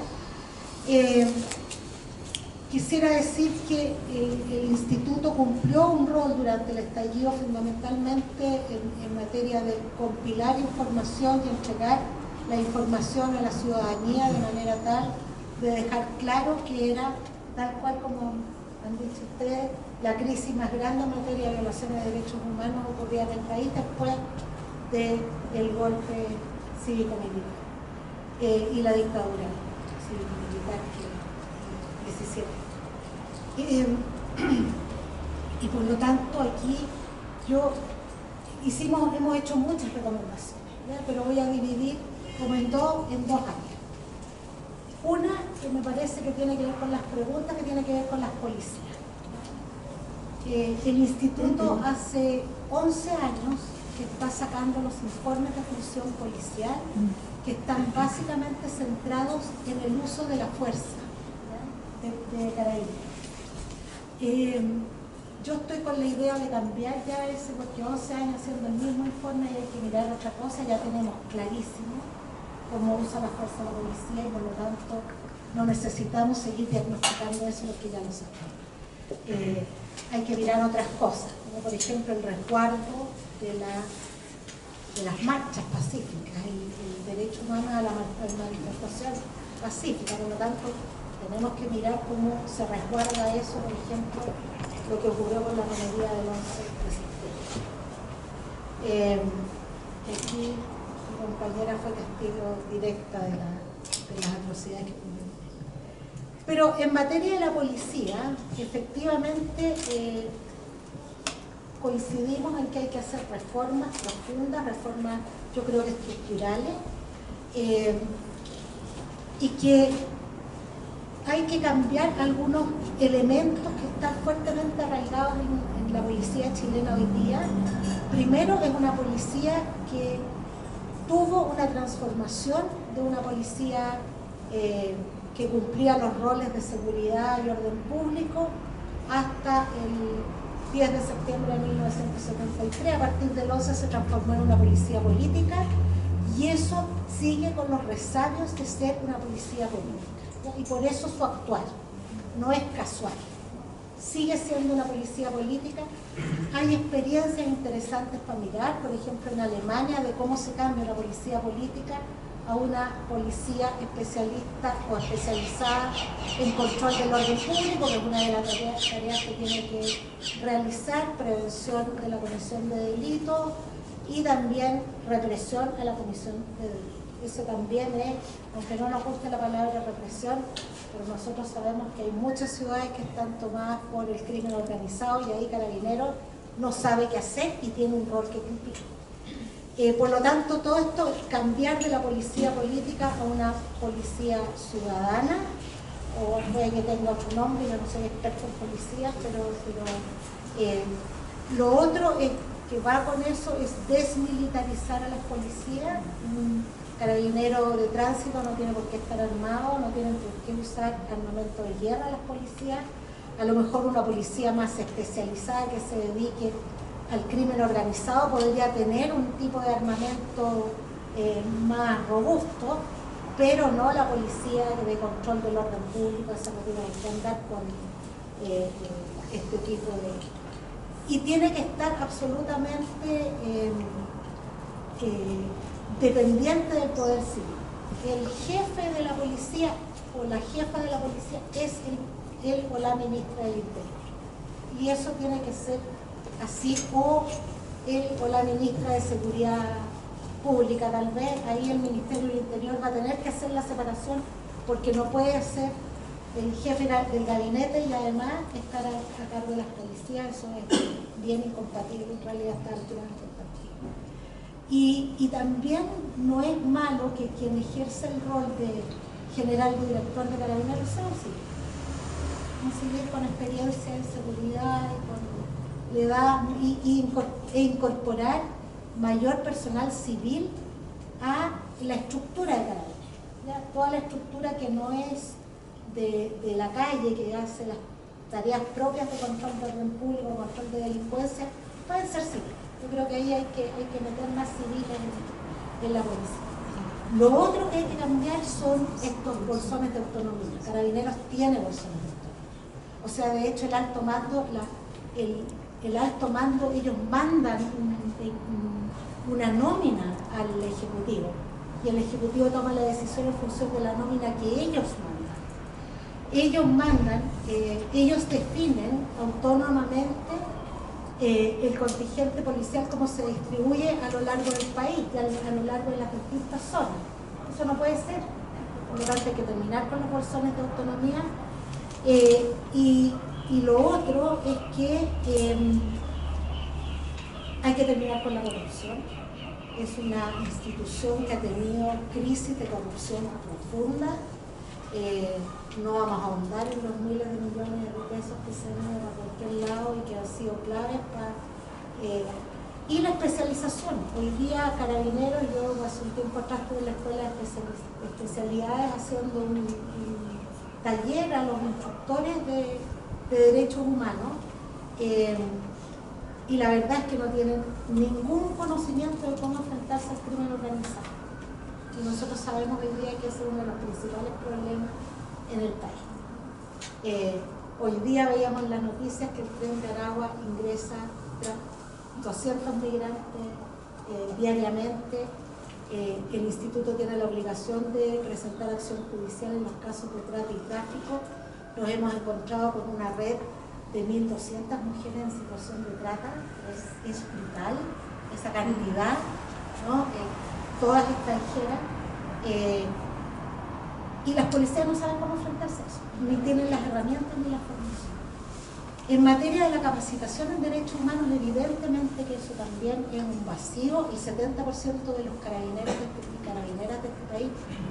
Quisiera decir que el instituto cumplió un rol durante el estallido fundamentalmente en materia de compilar información y entregar la información a la ciudadanía de manera tal de dejar claro que era, tal cual como han dicho ustedes, la crisis más grande en materia de violación de derechos humanos ocurría en el país después del golpe cívico-militar y la dictadura cívico-militar que 17. Y por lo tanto aquí hemos hecho muchas recomendaciones, ¿ya? Pero voy a dividir como en dos áreas. Una que me parece que tiene que ver con las preguntas, que tiene que ver con las policías. El instituto hace 11 años que está sacando los informes de función policial que están básicamente centrados en el uso de la fuerza, ¿ya? de Carabineros. Yo estoy con la idea de cambiar ya ese, porque 11 años haciendo el mismo informe y hay que mirar otra cosa. Ya tenemos clarísimo cómo usa la fuerza de la policía y por lo tanto no necesitamos seguir diagnosticando eso porque ya lo sabemos. Hay que mirar otras cosas, como por ejemplo el resguardo de las marchas pacíficas, el derecho humano a la manifestación pacífica. Por lo tanto, tenemos que mirar cómo se resguarda eso, por ejemplo, lo que ocurrió con la romería del 11 de septiembre. Aquí mi compañera fue testigo directa de las atrocidades que ocurrieron. Pero en materia de la policía, efectivamente, coincidimos en que hay que hacer reformas profundas, reformas yo creo que estructurales, y que hay que cambiar algunos elementos que están fuertemente arraigados en la policía chilena hoy día. Primero, es una policía que tuvo una transformación de una policía que cumplía los roles de seguridad y orden público hasta el 10 de septiembre de 1973. A partir del 11 se transformó en una policía política, y eso sigue con los resabios de ser una policía política, y por eso su actuar no es casual, sigue siendo una policía política. Hay experiencias interesantes para mirar, por ejemplo en Alemania, de cómo se cambia la policía política a una policía especialista o especializada en control del orden público, que es una de las tareas que tiene que realizar, prevención de la comisión de delitos y también represión a la comisión de delitos. Eso también es, aunque no nos guste la palabra represión, pero nosotros sabemos que hay muchas ciudades que están tomadas por el crimen organizado, y ahí Carabineros no sabe qué hacer y tiene un rol que cumplir. Por lo tanto, todo esto, cambiar de la policía política a una policía ciudadana, o puede que tenga otro nombre, yo no soy experto en policía, pero lo otro es que va con eso es desmilitarizar a las policías. Un carabinero de tránsito no tiene por qué estar armado, no tienen por qué usar armamento de guerra las policías. A lo mejor una policía más especializada que se dedique al crimen organizado podría tener un tipo de armamento más robusto, pero no la policía de control del orden público. Esa no tiene que andar con este tipo de... Y tiene que estar absolutamente dependiente del poder civil. El jefe de la policía o la jefa de la policía es él o la ministra del Interior. Y eso tiene que ser así, o él o la ministra de Seguridad Pública, tal vez. Ahí el Ministerio del Interior va a tener que hacer la separación, porque no puede ser el jefe del gabinete y además estar a cargo de las policías. Eso es bien incompatible, en realidad está altamente incompatible. Y también no es malo que quien ejerce el rol de general de director de Carabineros sea un civil con experiencia en seguridad e incorporar mayor personal civil a la estructura de Carabineros. ¿Ya? Toda la estructura que no es de la calle, que hace las tareas propias de control de orden público, control de delincuencia, pueden ser civiles. Yo creo que ahí hay que meter más civiles en la policía. Lo otro que hay que cambiar son estos bolsones de autonomía. Carabineros tiene bolsones de autonomía. O sea, de hecho, el alto mando, el alto mando, ellos mandan una nómina al Ejecutivo, y el Ejecutivo toma la decisión en función de la nómina que ellos mandan. Ellos definen autónomamente el contingente policial, cómo se distribuye a lo largo del país, a lo largo de las distintas zonas. Eso no puede ser. Por lo tanto, hay que terminar con los bolsones de autonomía. Y lo otro es que hay que terminar con la corrupción. Es una institución que ha tenido crisis de corrupción profunda. No vamos a ahondar en los miles de millones de pesos que se han ido a cualquier lado y que han sido claves para... y la especialización. Hoy día Carabineros, yo hace un tiempo atrás estuve en la escuela de especialidades haciendo un taller a los instructores de derechos humanos, y la verdad es que no tienen ningún conocimiento de cómo enfrentarse al crimen organizado. Y nosotros sabemos hoy día que ese es uno de los principales problemas en el país. Hoy día veíamos en las noticias que el tren de Aragua ingresa 200 migrantes diariamente. El instituto tiene la obligación de presentar acción judicial en los casos de trata y tráfico. Nos hemos encontrado con una red de 1.200 mujeres en situación de trata. Es brutal esa cantidad, ¿no? Todas extranjeras, y las policías no saben cómo enfrentarse a eso, ni tienen las herramientas ni la formación. En materia de la capacitación en derechos humanos, evidentemente que eso también es un vacío, y 70% de los carabineros y carabineras de este país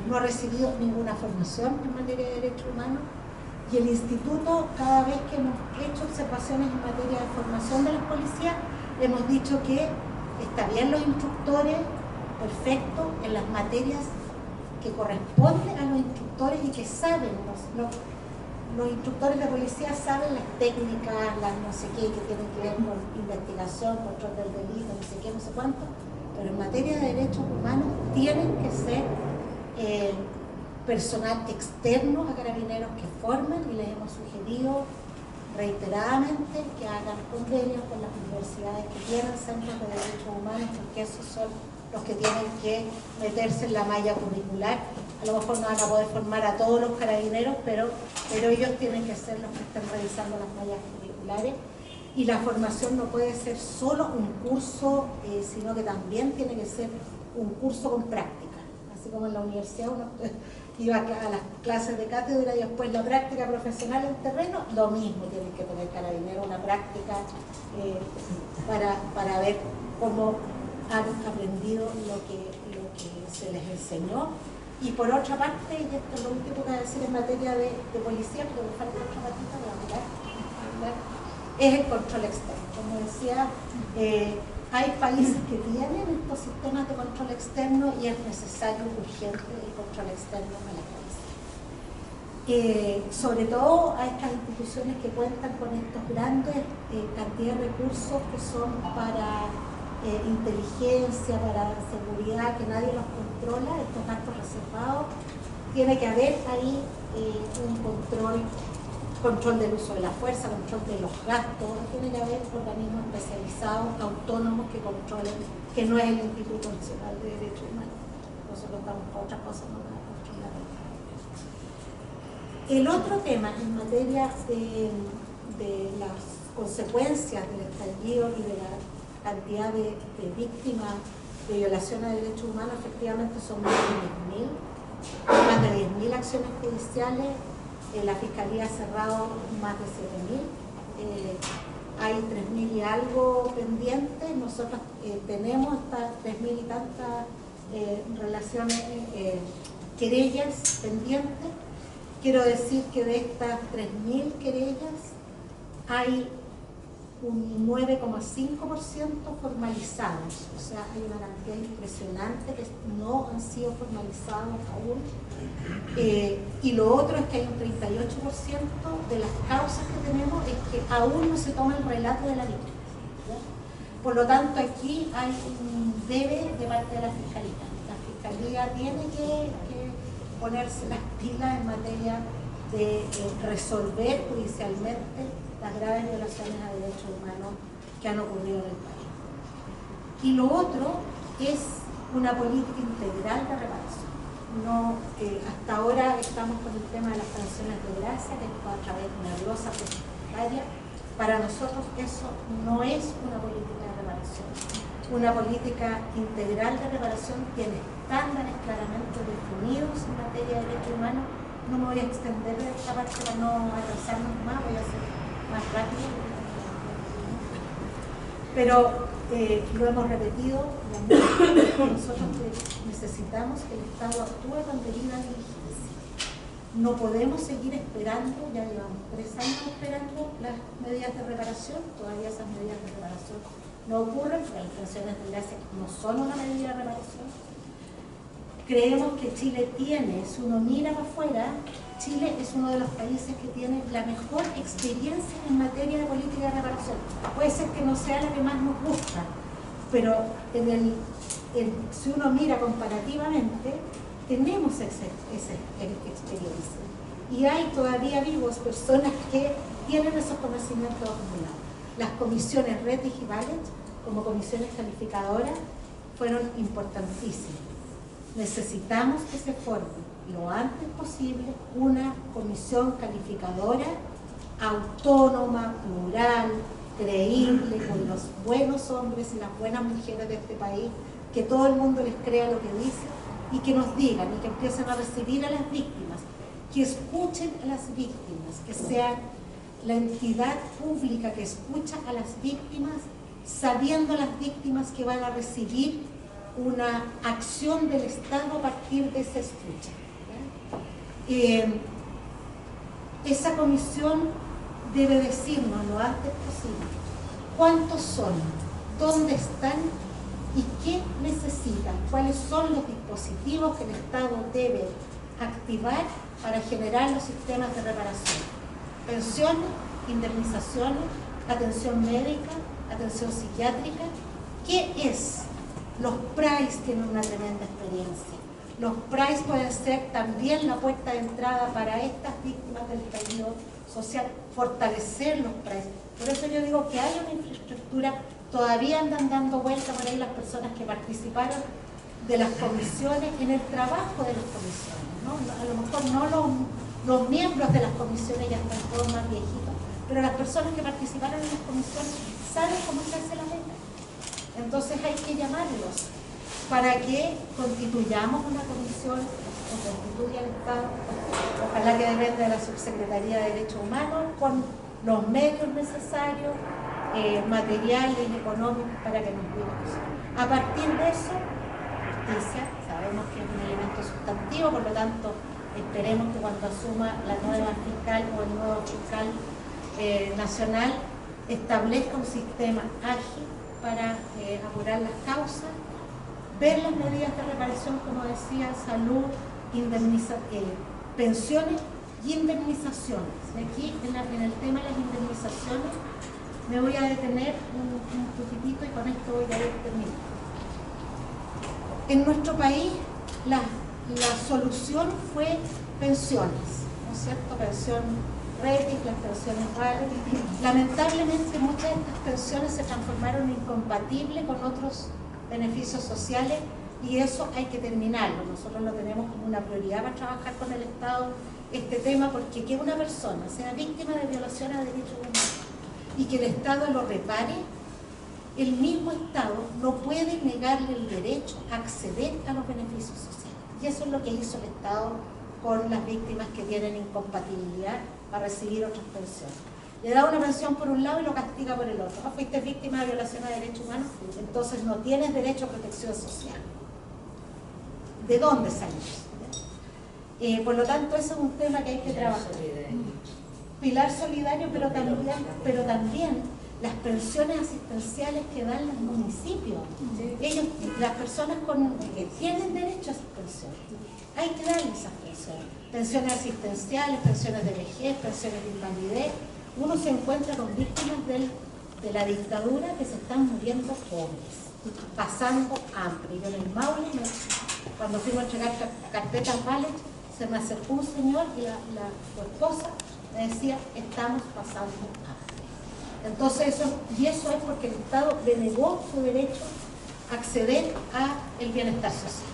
no ha recibido ninguna formación en materia de derechos humanos, y el instituto, cada vez que hemos hecho observaciones en materia de formación de las policías, hemos dicho que está bien los instructores, perfecto, en las materias que corresponden a los instructores y que saben los instructores de policía saben las técnicas, las no sé qué, que tienen que ver con investigación, control del delito, no sé qué, no sé cuánto, pero en materia de derechos humanos tienen que ser personal externo a carabineros que formen, y les hemos sugerido reiteradamente que hagan convenios con las universidades que tienen centros de derechos humanos, porque esos son los que tienen que meterse en la malla curricular. A lo mejor no van a poder formar a todos los carabineros, pero ellos tienen que ser los que estén revisando las mallas curriculares. Y la formación no puede ser solo un curso, sino que también tiene que ser un curso con práctica. Así como en la universidad uno iba a las clases de cátedra y después la práctica profesional en terreno, lo mismo tienen que tener carabineros, una práctica para ver cómo han aprendido lo que se les enseñó. Y por otra parte, y esto es lo último que voy a decir en materia de policía, porque me falta otra patita de hablar, es el control externo. Como decía, hay países que tienen estos sistemas de control externo y es necesario, urgente, el control externo a la policía. Sobre todo a estas instituciones que cuentan con estos grandes cantidades de recursos que son para inteligencia, para seguridad, que nadie los controla, estos gastos reservados. Tiene que haber ahí un control del uso de la fuerza, control de los gastos. Tiene que haber organismos especializados, autónomos, que controlen, que no es el Instituto Nacional de Derechos Humanos. Nosotros estamos para otras cosas, no para controlar. El otro tema en materia de las consecuencias del estallido y de la cantidad de víctimas de violación a derechos humanos, efectivamente son más de 10.000 acciones judiciales. La Fiscalía ha cerrado más de 7.000, hay 3.000 y algo pendientes. Nosotros tenemos hasta 3.000 y tantas querellas pendientes. Quiero decir que de estas 3.000 querellas hay un 9,5% formalizados, o sea, hay una cantidad impresionante que no han sido formalizados aún. Y lo otro es que hay un 38% de las causas que tenemos es que aún no se toma el relato de la víctima, ¿ya? Por lo tanto, aquí hay un debe de parte de la Fiscalía. La Fiscalía tiene que ponerse las pilas en materia de resolver judicialmente las graves violaciones a derechos humanos que han ocurrido en el país. Y lo otro es una política integral de reparación. Hasta ahora estamos con el tema de las sanciones de gracia, que es a través de una glosa presupuestaria. Para nosotros eso no es una política de reparación. Una política integral de reparación tiene estándares claramente definidos en materia de derechos humanos. No me voy a extender de esta parte para no atrasarnos más, voy a hacer más rápido, pero lo hemos repetido, nosotros necesitamos que el Estado actúe con debida diligencia. No podemos seguir esperando, ya llevamos 3 años esperando las medidas de reparación, todavía esas medidas de reparación no ocurren, porque las sanciones de gracia no son una medida de reparación. Creemos que Chile tiene, si uno mira para afuera, Chile es uno de los países que tiene la mejor experiencia en materia de política de reparación. Puede ser que no sea la que más nos gusta, pero si uno mira comparativamente, tenemos esa experiencia. Y hay todavía vivos personas que tienen esos conocimientos acumulados. Las comisiones Rettig y Vallet, como comisiones calificadoras, fueron importantísimas. Necesitamos que se forme lo antes posible una comisión calificadora autónoma, plural, creíble, con los buenos hombres y las buenas mujeres de este país, que todo el mundo les crea lo que dice y que nos digan y que empiecen a recibir a las víctimas, que escuchen a las víctimas, que sean la entidad pública que escucha a las víctimas, sabiendo las víctimas que van a recibir una acción del Estado a partir de esa escucha. Esa comisión debe decirnos lo antes posible cuántos son, dónde están y qué necesitan, cuáles son los dispositivos que el Estado debe activar para generar los sistemas de reparación. Pensiones, indemnizaciones, atención médica, atención psiquiátrica. ¿Qué es? Los PRAIs tienen una tremenda experiencia. Los PRAIs pueden ser también la puerta de entrada para estas víctimas del estallido social, fortalecer los PRAIs. Por eso yo digo que hay una infraestructura, todavía andan dando vueltas por ahí las personas que participaron de las comisiones, en el trabajo de las comisiones, ¿no? A lo mejor no los miembros de las comisiones ya están todos más viejitos, pero las personas que participaron en las comisiones saben cómo se hace la meta. Entonces hay que llamarlos para que constituyamos una comisión o constituya el Estado, ojalá que dependa de la Subsecretaría de Derechos Humanos, con los medios necesarios, materiales y económicos para que nos diga eso. A partir de eso, justicia, sabemos que es un elemento sustantivo, por lo tanto, esperemos que cuando asuma la nueva fiscal o el nuevo fiscal nacional, establezca un sistema ágil para apurar las causas, ver las medidas de reparación, como decía, salud, pensiones y indemnizaciones. Aquí, en el tema de las indemnizaciones, me voy a detener un poquitito y con esto voy a terminar. En nuestro país, la solución fue pensiones, ¿no es cierto? Pensión RETIC, las pensiones RALE. Lamentablemente, muchas de estas pensiones se transformaron en incompatibles con otros beneficios sociales y eso hay que terminarlo. Nosotros lo tenemos como una prioridad para trabajar con el Estado este tema, porque que una persona sea víctima de violación a derechos humanos y que el Estado lo repare, el mismo Estado no puede negarle el derecho a acceder a los beneficios sociales. Y eso es lo que hizo el Estado con las víctimas que tienen incompatibilidad para recibir otras pensiones. Le da una pensión por un lado y lo castiga por el otro. ¿No? Fuiste víctima de violación a derechos humanos, entonces no tienes derecho a protección social. ¿De dónde salimos? Por lo tanto, eso es un tema que hay que trabajar. Pilar solidario, pero también las pensiones asistenciales que dan los municipios. Ellos, las personas que tienen derecho a esas pensiones, hay que darles esas pensiones. Pensiones asistenciales, pensiones de vejez, pensiones de invalidez. Uno se encuentra con víctimas de la dictadura que se están muriendo pobres, pasando hambre. Yo en el Maule, cuando fuimos a entregar carpetas Vales, se me acercó un señor y su esposa me decía, estamos pasando hambre. Entonces, eso es porque el Estado le negó su derecho a acceder al bienestar social.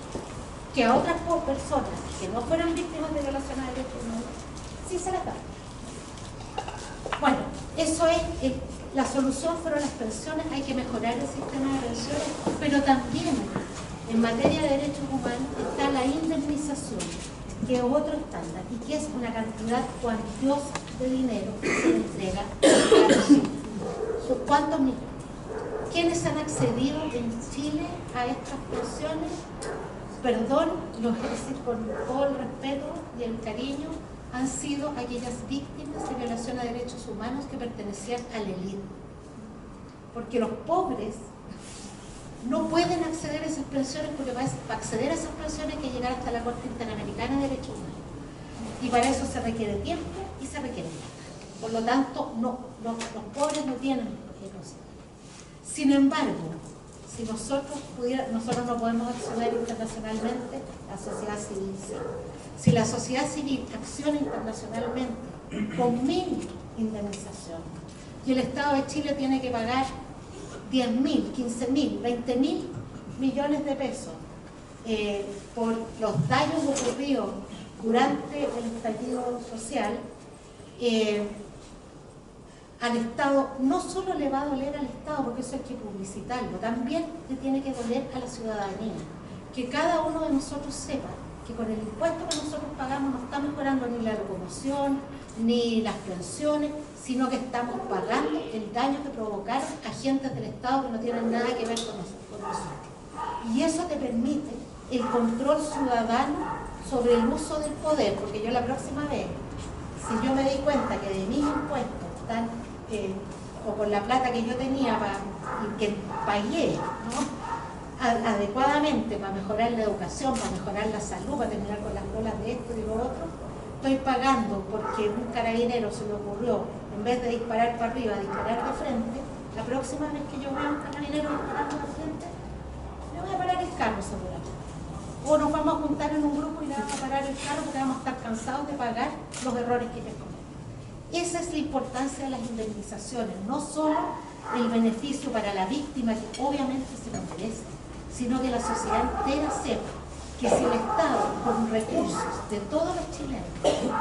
Que a otras personas que no fueran víctimas de violación a derechos humanos, sí se las dan. Bueno, eso es, la solución fueron las pensiones, hay que mejorar el sistema de pensiones, pero también en materia de derechos humanos está la indemnización, que es otro estándar y que es una cantidad cuantiosa de dinero que se entrega a los ciudadanos. ¿Cuántos millones? ¿Quiénes han accedido en Chile a estas pensiones? Perdón, lo voy a decir con todo el respeto y el cariño, han sido aquellas víctimas de violación a derechos humanos que pertenecían a la élite. Porque los pobres no pueden acceder a esas pensiones, porque para acceder a esas pensiones hay que llegar hasta la Corte Interamericana de Derechos Humanos. Y para eso se requiere tiempo y se requiere plata. Por lo tanto, los pobres no tienen cosa. Sin embargo, si nosotros no podemos accionar internacionalmente, la sociedad civil sí. Si la sociedad civil acciona internacionalmente con 1000 indemnizaciones y el Estado de Chile tiene que pagar 10.000, 15.000, 20.000 millones de pesos por los daños ocurridos durante el estallido social, al Estado no solo le va a doler al Estado, porque eso hay que publicitarlo, también le tiene que doler a la ciudadanía, que cada uno de nosotros sepa que con el impuesto que nosotros pagamos no está mejorando ni la locomoción, ni las pensiones, sino que estamos pagando el daño que provocaron agentes del Estado que no tienen nada que ver con nosotros. Y eso te permite el control ciudadano sobre el uso del poder, porque yo la próxima vez, si yo me di cuenta que de mis impuestos están, o con la plata que yo tenía y que pagué, ¿no?, adecuadamente para mejorar la educación, para mejorar la salud, para terminar con las colas de esto y lo otro, estoy pagando porque un carabinero se le ocurrió, en vez de disparar para arriba, disparar de frente. La próxima vez que yo vea a un carabinero disparando de frente, le voy a parar el carro seguramente. O nos vamos a juntar en un grupo y le vamos a parar el carro porque vamos a estar cansados de pagar los errores que ellos cometen. Esa es la importancia de las indemnizaciones, no solo el beneficio para la víctima, que obviamente se lo merece, sino que la sociedad entera sepa que si el Estado, con recursos de todos los chilenos,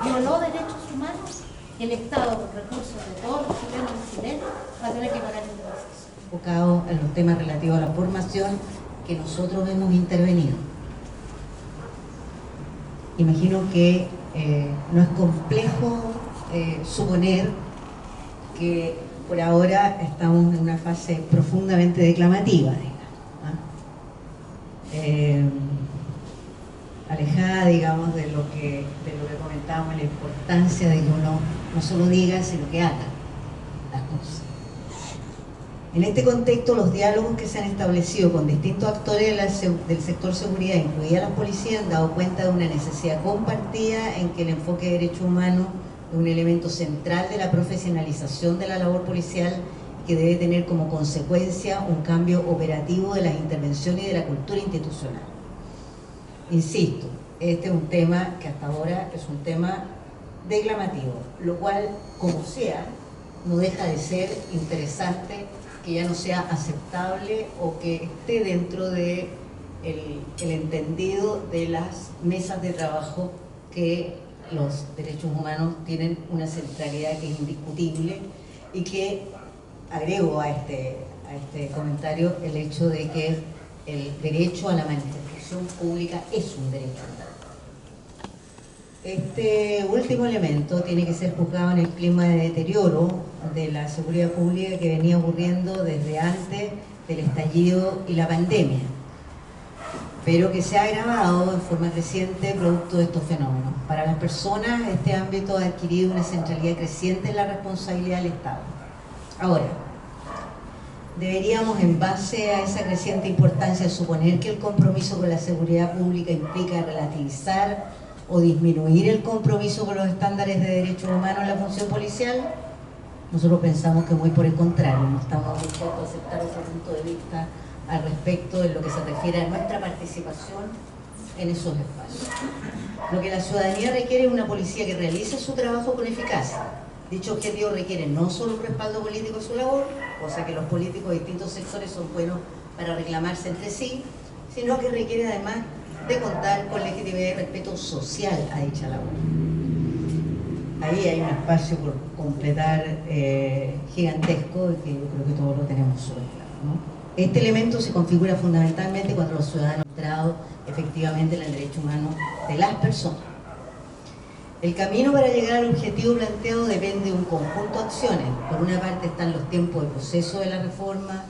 violó derechos humanos, el Estado, con recursos de todos los chilenos y chilenas, va a tener que pagar indemnización. Enfocado en los temas relativos a la formación que nosotros hemos intervenido. Imagino que no es complejo suponer que por ahora estamos en una fase profundamente declamativa, alejada, digamos, de lo que comentábamos, la importancia de que uno no solo diga, sino que haga las cosas. En este contexto, los diálogos que se han establecido con distintos actores del sector seguridad, incluida la policía, han dado cuenta de una necesidad compartida en que el enfoque de derechos humanos es un elemento central de la profesionalización de la labor policial, que debe tener como consecuencia un cambio operativo de las intervenciones y de la cultura institucional. Insisto, este es un tema que hasta ahora es un tema declamativo, lo cual, como sea, no deja de ser interesante, que ya no sea aceptable o que esté dentro de el entendido de las mesas de trabajo, que los derechos humanos tienen una centralidad que es indiscutible, y que agrego a este comentario el hecho de que el derecho a la manifestación pública es un derecho humano. Este último elemento tiene que ser juzgado en el clima de deterioro de la seguridad pública que venía ocurriendo desde antes del estallido y la pandemia, pero que se ha agravado en forma creciente producto de estos fenómenos. Para las personas, este ámbito ha adquirido una centralidad creciente en la responsabilidad del Estado. Ahora, deberíamos, en base a esa creciente importancia, suponer que el compromiso con la seguridad pública implica relativizar o disminuir el compromiso con los estándares de derechos humanos en la función policial. Nosotros pensamos que muy por el contrario, no estamos dispuestos a aceptar ese punto de vista al respecto en lo que se refiere a nuestra participación en esos espacios. Lo que la ciudadanía requiere es una policía que realice su trabajo con eficacia. Dicho objetivo requiere no solo un respaldo político a su labor, cosa que los políticos de distintos sectores son buenos para reclamarse entre sí, sino que requiere además de contar con legitimidad y respeto social a dicha labor. Ahí hay un espacio por completar gigantesco, que yo creo que todos lo tenemos súper claro, ¿no? Este elemento se configura fundamentalmente cuando los ciudadanos han entrado efectivamente en el derecho humano de las personas. El camino para llegar al objetivo planteado depende de un conjunto de acciones. Por una parte están los tiempos de proceso de la reforma,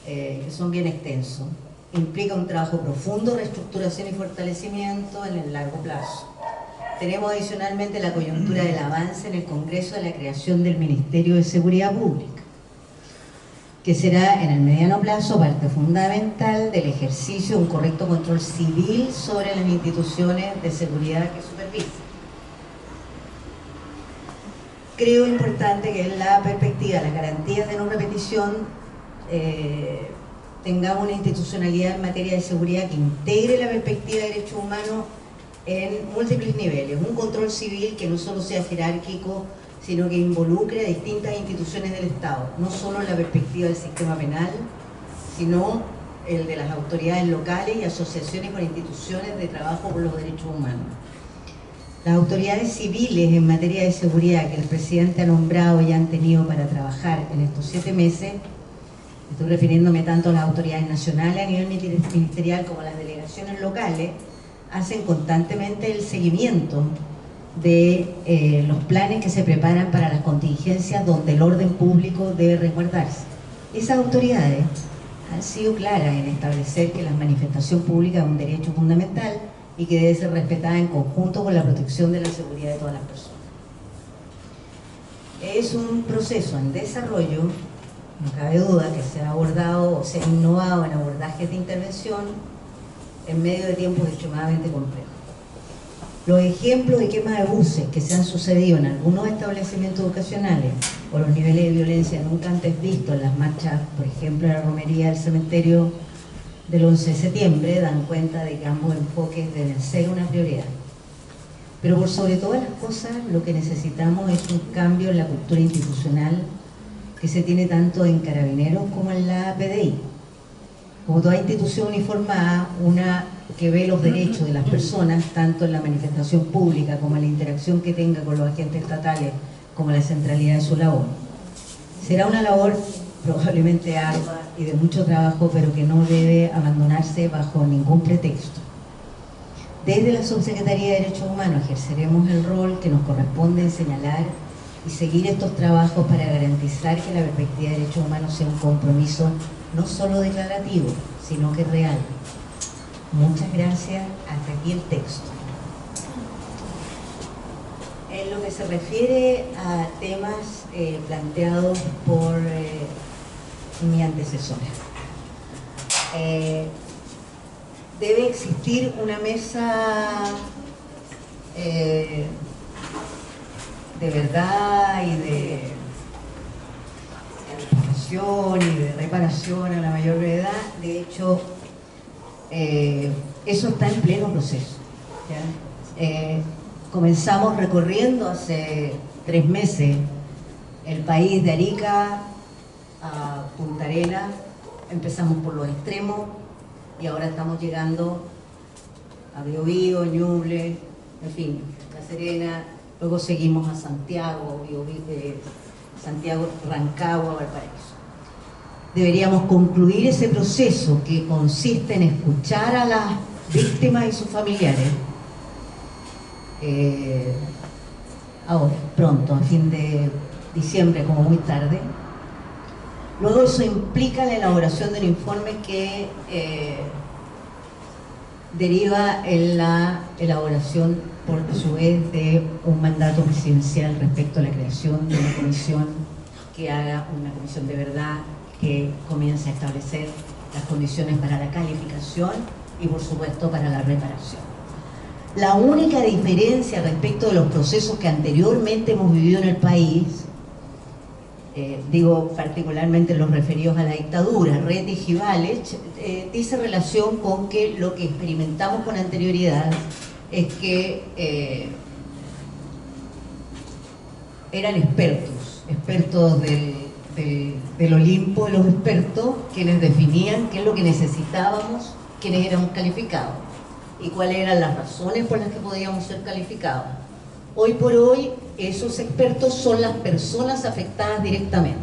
que son bien extensos. Implica un trabajo profundo, reestructuración y fortalecimiento en el largo plazo. Tenemos adicionalmente la coyuntura del avance en el Congreso de la creación del Ministerio de Seguridad Pública, que será en el mediano plazo parte fundamental del ejercicio de un correcto control civil sobre las instituciones de seguridad que supervisan. Creo importante que en la perspectiva de las garantías de no repetición tengamos una institucionalidad en materia de seguridad que integre la perspectiva de derechos humanos en múltiples niveles. Un control civil que no solo sea jerárquico, sino que involucre a distintas instituciones del Estado, no solo en la perspectiva del sistema penal, sino el de las autoridades locales y asociaciones con instituciones de trabajo por los derechos humanos. Las autoridades civiles en materia de seguridad que el presidente ha nombrado y han tenido para trabajar en estos 7 meses, estoy refiriéndome tanto a las autoridades nacionales a nivel ministerial como a las delegaciones locales, hacen constantemente el seguimiento de los planes que se preparan para las contingencias donde el orden público debe resguardarse. Esas autoridades han sido claras en establecer que la manifestación pública es un derecho fundamental y que debe ser respetada en conjunto con la protección de la seguridad de todas las personas. Es un proceso en desarrollo, no cabe duda que se ha abordado o se ha innovado en abordajes de intervención en medio de tiempos extremadamente complejos. Los ejemplos de quema de buses que se han sucedido en algunos establecimientos educacionales o los niveles de violencia nunca antes vistos en las marchas, por ejemplo, en la romería del cementerio del 11 de septiembre, dan cuenta de que ambos enfoques deben ser una prioridad. Pero por sobre todas las cosas, lo que necesitamos es un cambio en la cultura institucional que se tiene tanto en Carabineros como en la PDI. Como toda institución uniformada, una que ve los derechos de las personas, tanto en la manifestación pública como en la interacción que tenga con los agentes estatales, como la centralidad de su labor. Será una labor probablemente ardua y de mucho trabajo, pero que no debe abandonarse bajo ningún pretexto. Desde la Subsecretaría de Derechos Humanos ejerceremos el rol que nos corresponde en señalar y seguir estos trabajos para garantizar que la perspectiva de derechos humanos sea un compromiso no solo declarativo, sino que real. Muchas gracias. Hasta aquí el texto. En lo que se refiere a temas planteados por mi antecesora, debe existir una mesa de verdad y de educación y de reparación a la mayor brevedad. De hecho, eso está en pleno proceso, ¿ya? Comenzamos recorriendo hace 3 meses el país de Arica a Punta Arenas. Empezamos por los extremos y ahora estamos llegando a Biobío, Ñuble, en fin, La Serena. Luego seguimos a Santiago, Santiago, Rancagua, Valparaíso. Deberíamos concluir ese proceso que consiste en escuchar a las víctimas y sus familiares ahora, pronto, a fin de diciembre, como muy tarde. Luego eso implica la elaboración de un informe que deriva en la elaboración, por su vez, de un mandato presidencial respecto a la creación de una comisión que haga una comisión de verdad, que comience a establecer las condiciones para la calificación y, por supuesto, para la reparación. La única diferencia respecto de los procesos que anteriormente hemos vivido en el país, digo particularmente los referidos a la dictadura, Rete y Givalich, dice relación con que lo que experimentamos con anterioridad es que eran expertos del Olimpo de los expertos, quienes definían qué es lo que necesitábamos, quienes éramos calificados y cuáles eran las razones por las que podíamos ser calificados. Hoy por hoy, esos expertos son las personas afectadas directamente.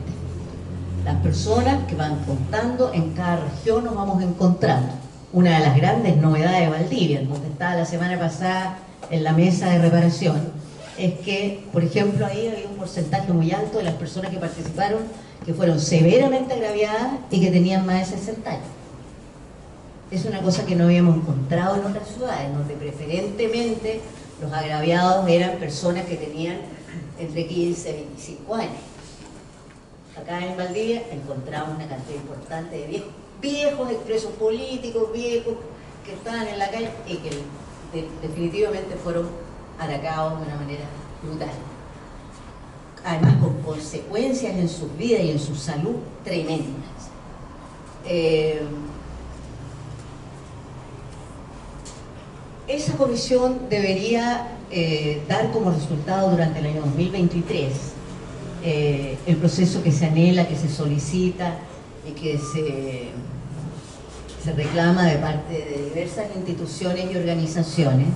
Las personas que van contando, en cada región nos vamos encontrando. Una de las grandes novedades de Valdivia, donde estaba la semana pasada en la mesa de reparación, es que, por ejemplo, ahí había un porcentaje muy alto de las personas que participaron que fueron severamente agraviadas y que tenían más de 60 años. Es una cosa que no habíamos encontrado en otras ciudades, donde preferentemente los agraviados eran personas que tenían entre 15 y 25 años. Acá en Valdivia encontramos una cantidad importante de viejos expresos políticos, viejos que estaban en la calle y que definitivamente fueron atacados de una manera brutal. Además con consecuencias en sus vidas y en su salud tremendas. Esa comisión debería dar como resultado durante el año 2023 el proceso que se anhela, que se solicita y que se reclama de parte de diversas instituciones y organizaciones.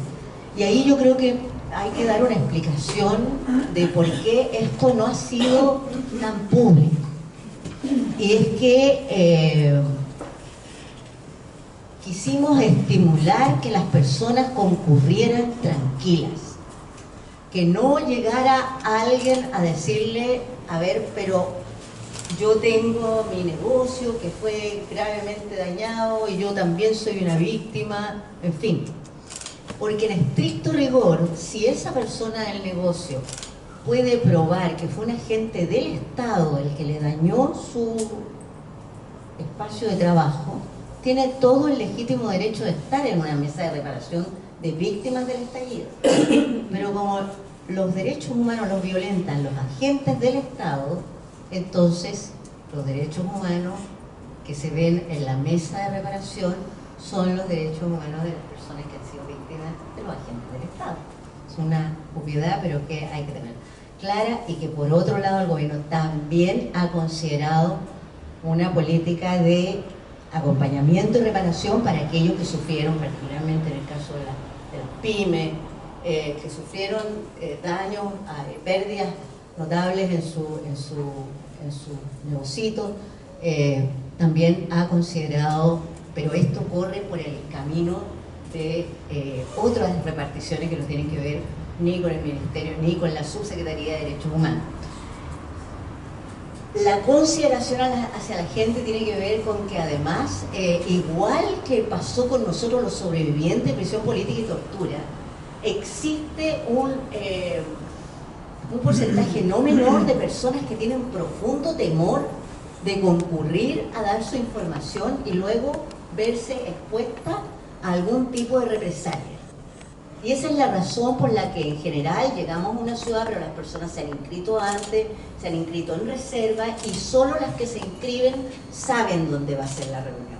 Y ahí yo creo que hay que dar una explicación de por qué esto no ha sido tan público. Y es que quisimos estimular que las personas concurrieran tranquilas, que no llegara alguien a decirle, a ver, pero yo tengo mi negocio que fue gravemente dañado y yo también soy una víctima, en fin. Porque en estricto rigor, si esa persona del negocio puede probar que fue un agente del Estado el que le dañó su espacio de trabajo, tiene todo el legítimo derecho de estar en una mesa de reparación de víctimas del estallido. Pero como los derechos humanos los violentan los agentes del Estado, entonces los derechos humanos que se ven en la mesa de reparación son los derechos humanos de las personas que han sido víctimas de los agentes del Estado. Es una obviedad, pero que hay que tener clara, y que por otro lado el gobierno también ha considerado una política de acompañamiento y reparación para aquellos que sufrieron, particularmente en el caso de las pymes, que sufrieron daños, pérdidas notables en su negocito. También ha considerado, pero esto corre por el camino de otras reparticiones que no tienen que ver ni con el Ministerio ni con la Subsecretaría de Derechos Humanos. La consideración hacia la gente tiene que ver con que además, igual que pasó con nosotros los sobrevivientes de prisión política y tortura, existe un porcentaje no menor de personas que tienen profundo temor de concurrir a dar su información y luego verse expuesta a algún tipo de represalia. Y esa es la razón por la que en general llegamos a una ciudad, pero las personas se han inscrito antes, se han inscrito en reserva, y solo las que se inscriben saben dónde va a ser la reunión.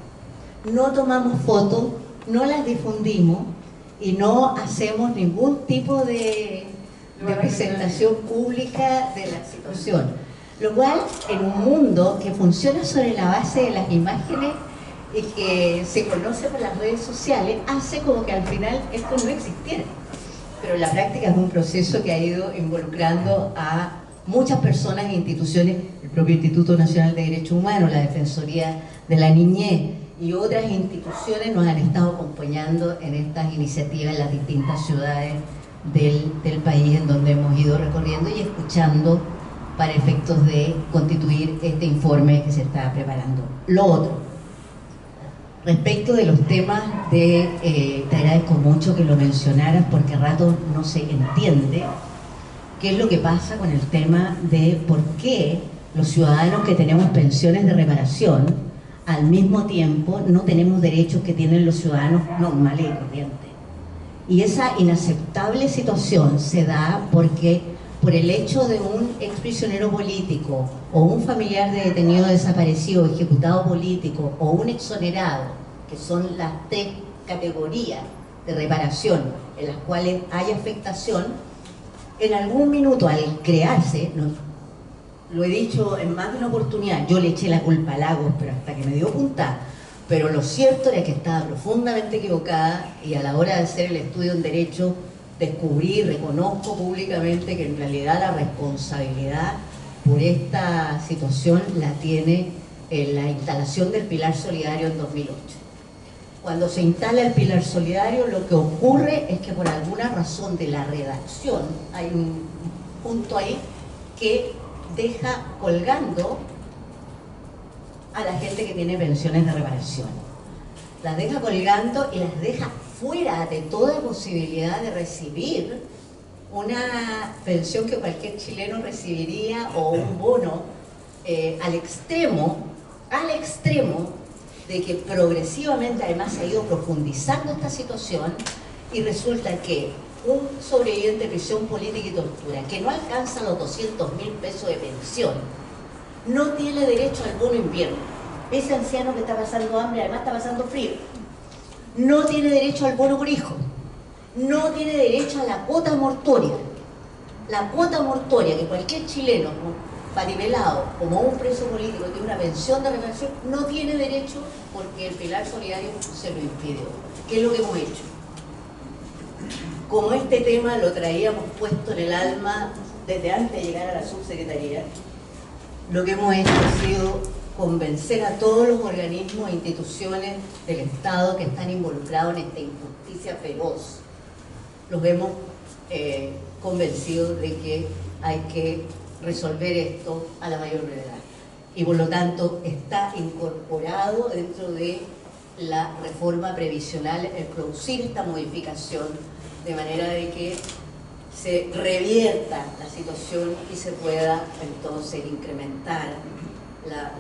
No tomamos fotos, no las difundimos y no hacemos ningún tipo de presentación pública de la situación. Lo cual, en un mundo que funciona sobre la base de las imágenes y que se conoce por las redes sociales, hace como que al final esto no existiera. Pero en la práctica es un proceso que ha ido involucrando a muchas personas e instituciones, el propio Instituto Nacional de Derechos Humanos, la Defensoría de la Niñez y otras instituciones nos han estado acompañando en estas iniciativas en las distintas ciudades del país en donde hemos ido recorriendo y escuchando para efectos de constituir este informe que se está preparando. Lo otro, respecto de los temas te agradezco mucho que lo mencionaras, porque a rato no se entiende qué es lo que pasa con el tema de por qué los ciudadanos que tenemos pensiones de reparación al mismo tiempo no tenemos derechos que tienen los ciudadanos normales y corrientes. Y esa inaceptable situación se da porque por el hecho de un exprisionero político o un familiar de detenido desaparecido, ejecutado político o un exonerado, que son las tres categorías de reparación en las cuales hay afectación, en algún minuto al crearse, lo he dicho en más de una oportunidad, yo le eché la culpa a Lagos, pero hasta que me dio punta, pero lo cierto era que estaba profundamente equivocada, y a la hora de hacer el estudio en Derecho descubrí, reconozco públicamente que en realidad la responsabilidad por esta situación la tiene la instalación del Pilar Solidario en 2008. Cuando se instala el Pilar Solidario, lo que ocurre es que por alguna razón de la redacción hay un punto ahí que deja colgando a la gente que tiene pensiones de reparación. Las deja colgando y las deja fuera de toda posibilidad de recibir una pensión que cualquier chileno recibiría o un bono, al extremo de que progresivamente además se ha ido profundizando esta situación, y resulta que un sobreviviente de prisión política y tortura que no alcanza los 200.000 pesos de pensión no tiene derecho al bono invierno. Ese anciano que está pasando hambre, además está pasando frío, no tiene derecho al bono por hijo, no tiene derecho a la cuota mortuoria. La cuota mortuoria que cualquier chileno panivelado como un preso político tiene una pensión de reparación, no tiene derecho, porque el Pilar Solidario se lo impidió. ¿Qué es lo que hemos hecho? Como este tema lo traíamos puesto en el alma desde antes de llegar a la subsecretaría, lo que hemos hecho ha sido convencer a todos los organismos e instituciones del Estado que están involucrados en esta injusticia feroz. Los hemos convencido de que hay que resolver esto a la mayor brevedad. Y por lo tanto está incorporado dentro de la reforma previsional el producir esta modificación de manera de que se revierta la situación y se pueda entonces incrementar la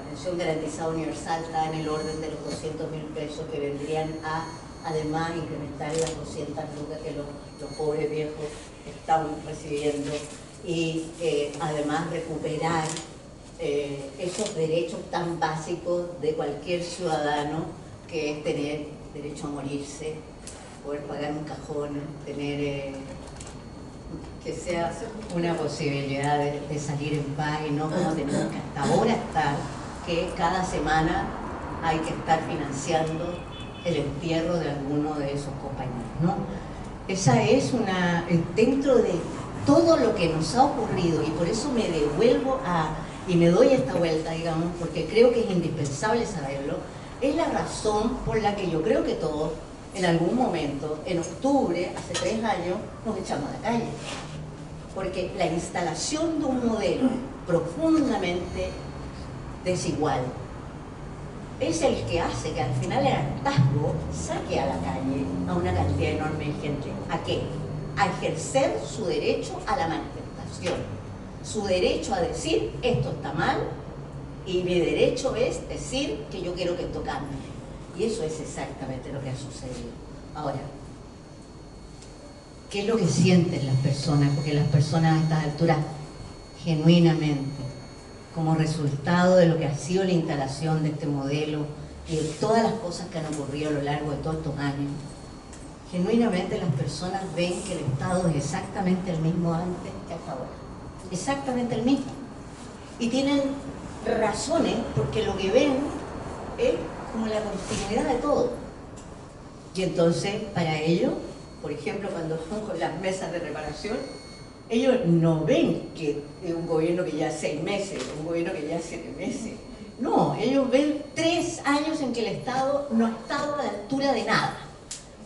pensión garantizada universal. Está en el orden de los 200.000 pesos que vendrían a además incrementar las 200 lucas que los pobres viejos están recibiendo y además recuperar esos derechos tan básicos de cualquier ciudadano, que es tener derecho a morirse, poder pagar un cajón, tener que sea una posibilidad de salir en paz y no como tenemos que hasta ahora estar, que cada semana hay que estar financiando el entierro de alguno de esos compañeros, ¿no? Esa es una, dentro de todo lo que nos ha ocurrido, y por eso me devuelvo y me doy esta vuelta, digamos, porque creo que es indispensable saberlo, es la razón por la que yo creo que todos, en algún momento, en octubre, hace 3 años, nos echamos a la calle. Porque la instalación de un modelo profundamente desigual es el que hace que al final el hartazgo saque a la calle a una cantidad enorme de gente. ¿A qué? A ejercer su derecho a la manifestación, su derecho a decir esto está mal y mi derecho es decir que yo quiero que esto cambie. Y eso es exactamente lo que ha sucedido. Ahora, ¿qué es lo que sienten las personas? Porque las personas a estas alturas, genuinamente, como resultado de lo que ha sido la instalación de este modelo y de todas las cosas que han ocurrido a lo largo de todos estos años, genuinamente las personas ven que el Estado es exactamente el mismo antes que hasta ahora. Exactamente el mismo. Y tienen razones, porque lo que ven es como la continuidad de todo. Y entonces, para ellos, por ejemplo, cuando son con las mesas de reparación, ellos no ven que es un gobierno que ya 6 meses, un gobierno que ya 7 meses. No, ellos ven 3 años en que el Estado no ha estado a la altura de nada.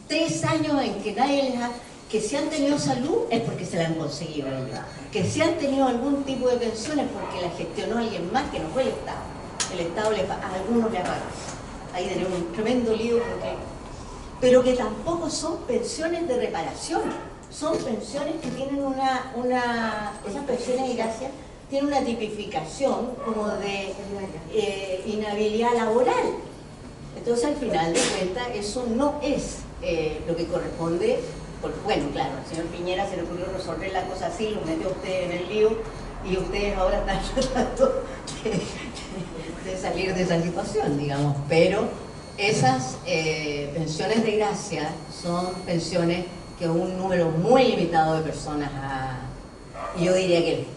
3 años en que nadie les ha... Que si han tenido salud es porque se la han conseguido ellos. Que si han tenido algún tipo de pensión es porque la gestionó alguien más que no fue el Estado. El Estado a algunos le ha pagado. Ahí tenemos un tremendo lío porque... Pero que tampoco son pensiones de reparación. Son pensiones que tienen esas pensiones de gracia tienen una tipificación como de inhabilidad laboral. Entonces, al final de cuentas, eso no es lo que corresponde. Bueno, claro, al señor Piñera se le ocurrió resolver la cosa así, lo metió usted en el lío y ustedes ahora están tratando de salir de esa situación, digamos. Pero esas pensiones de gracia son pensiones que un número muy limitado de personas ha... Y yo diría que el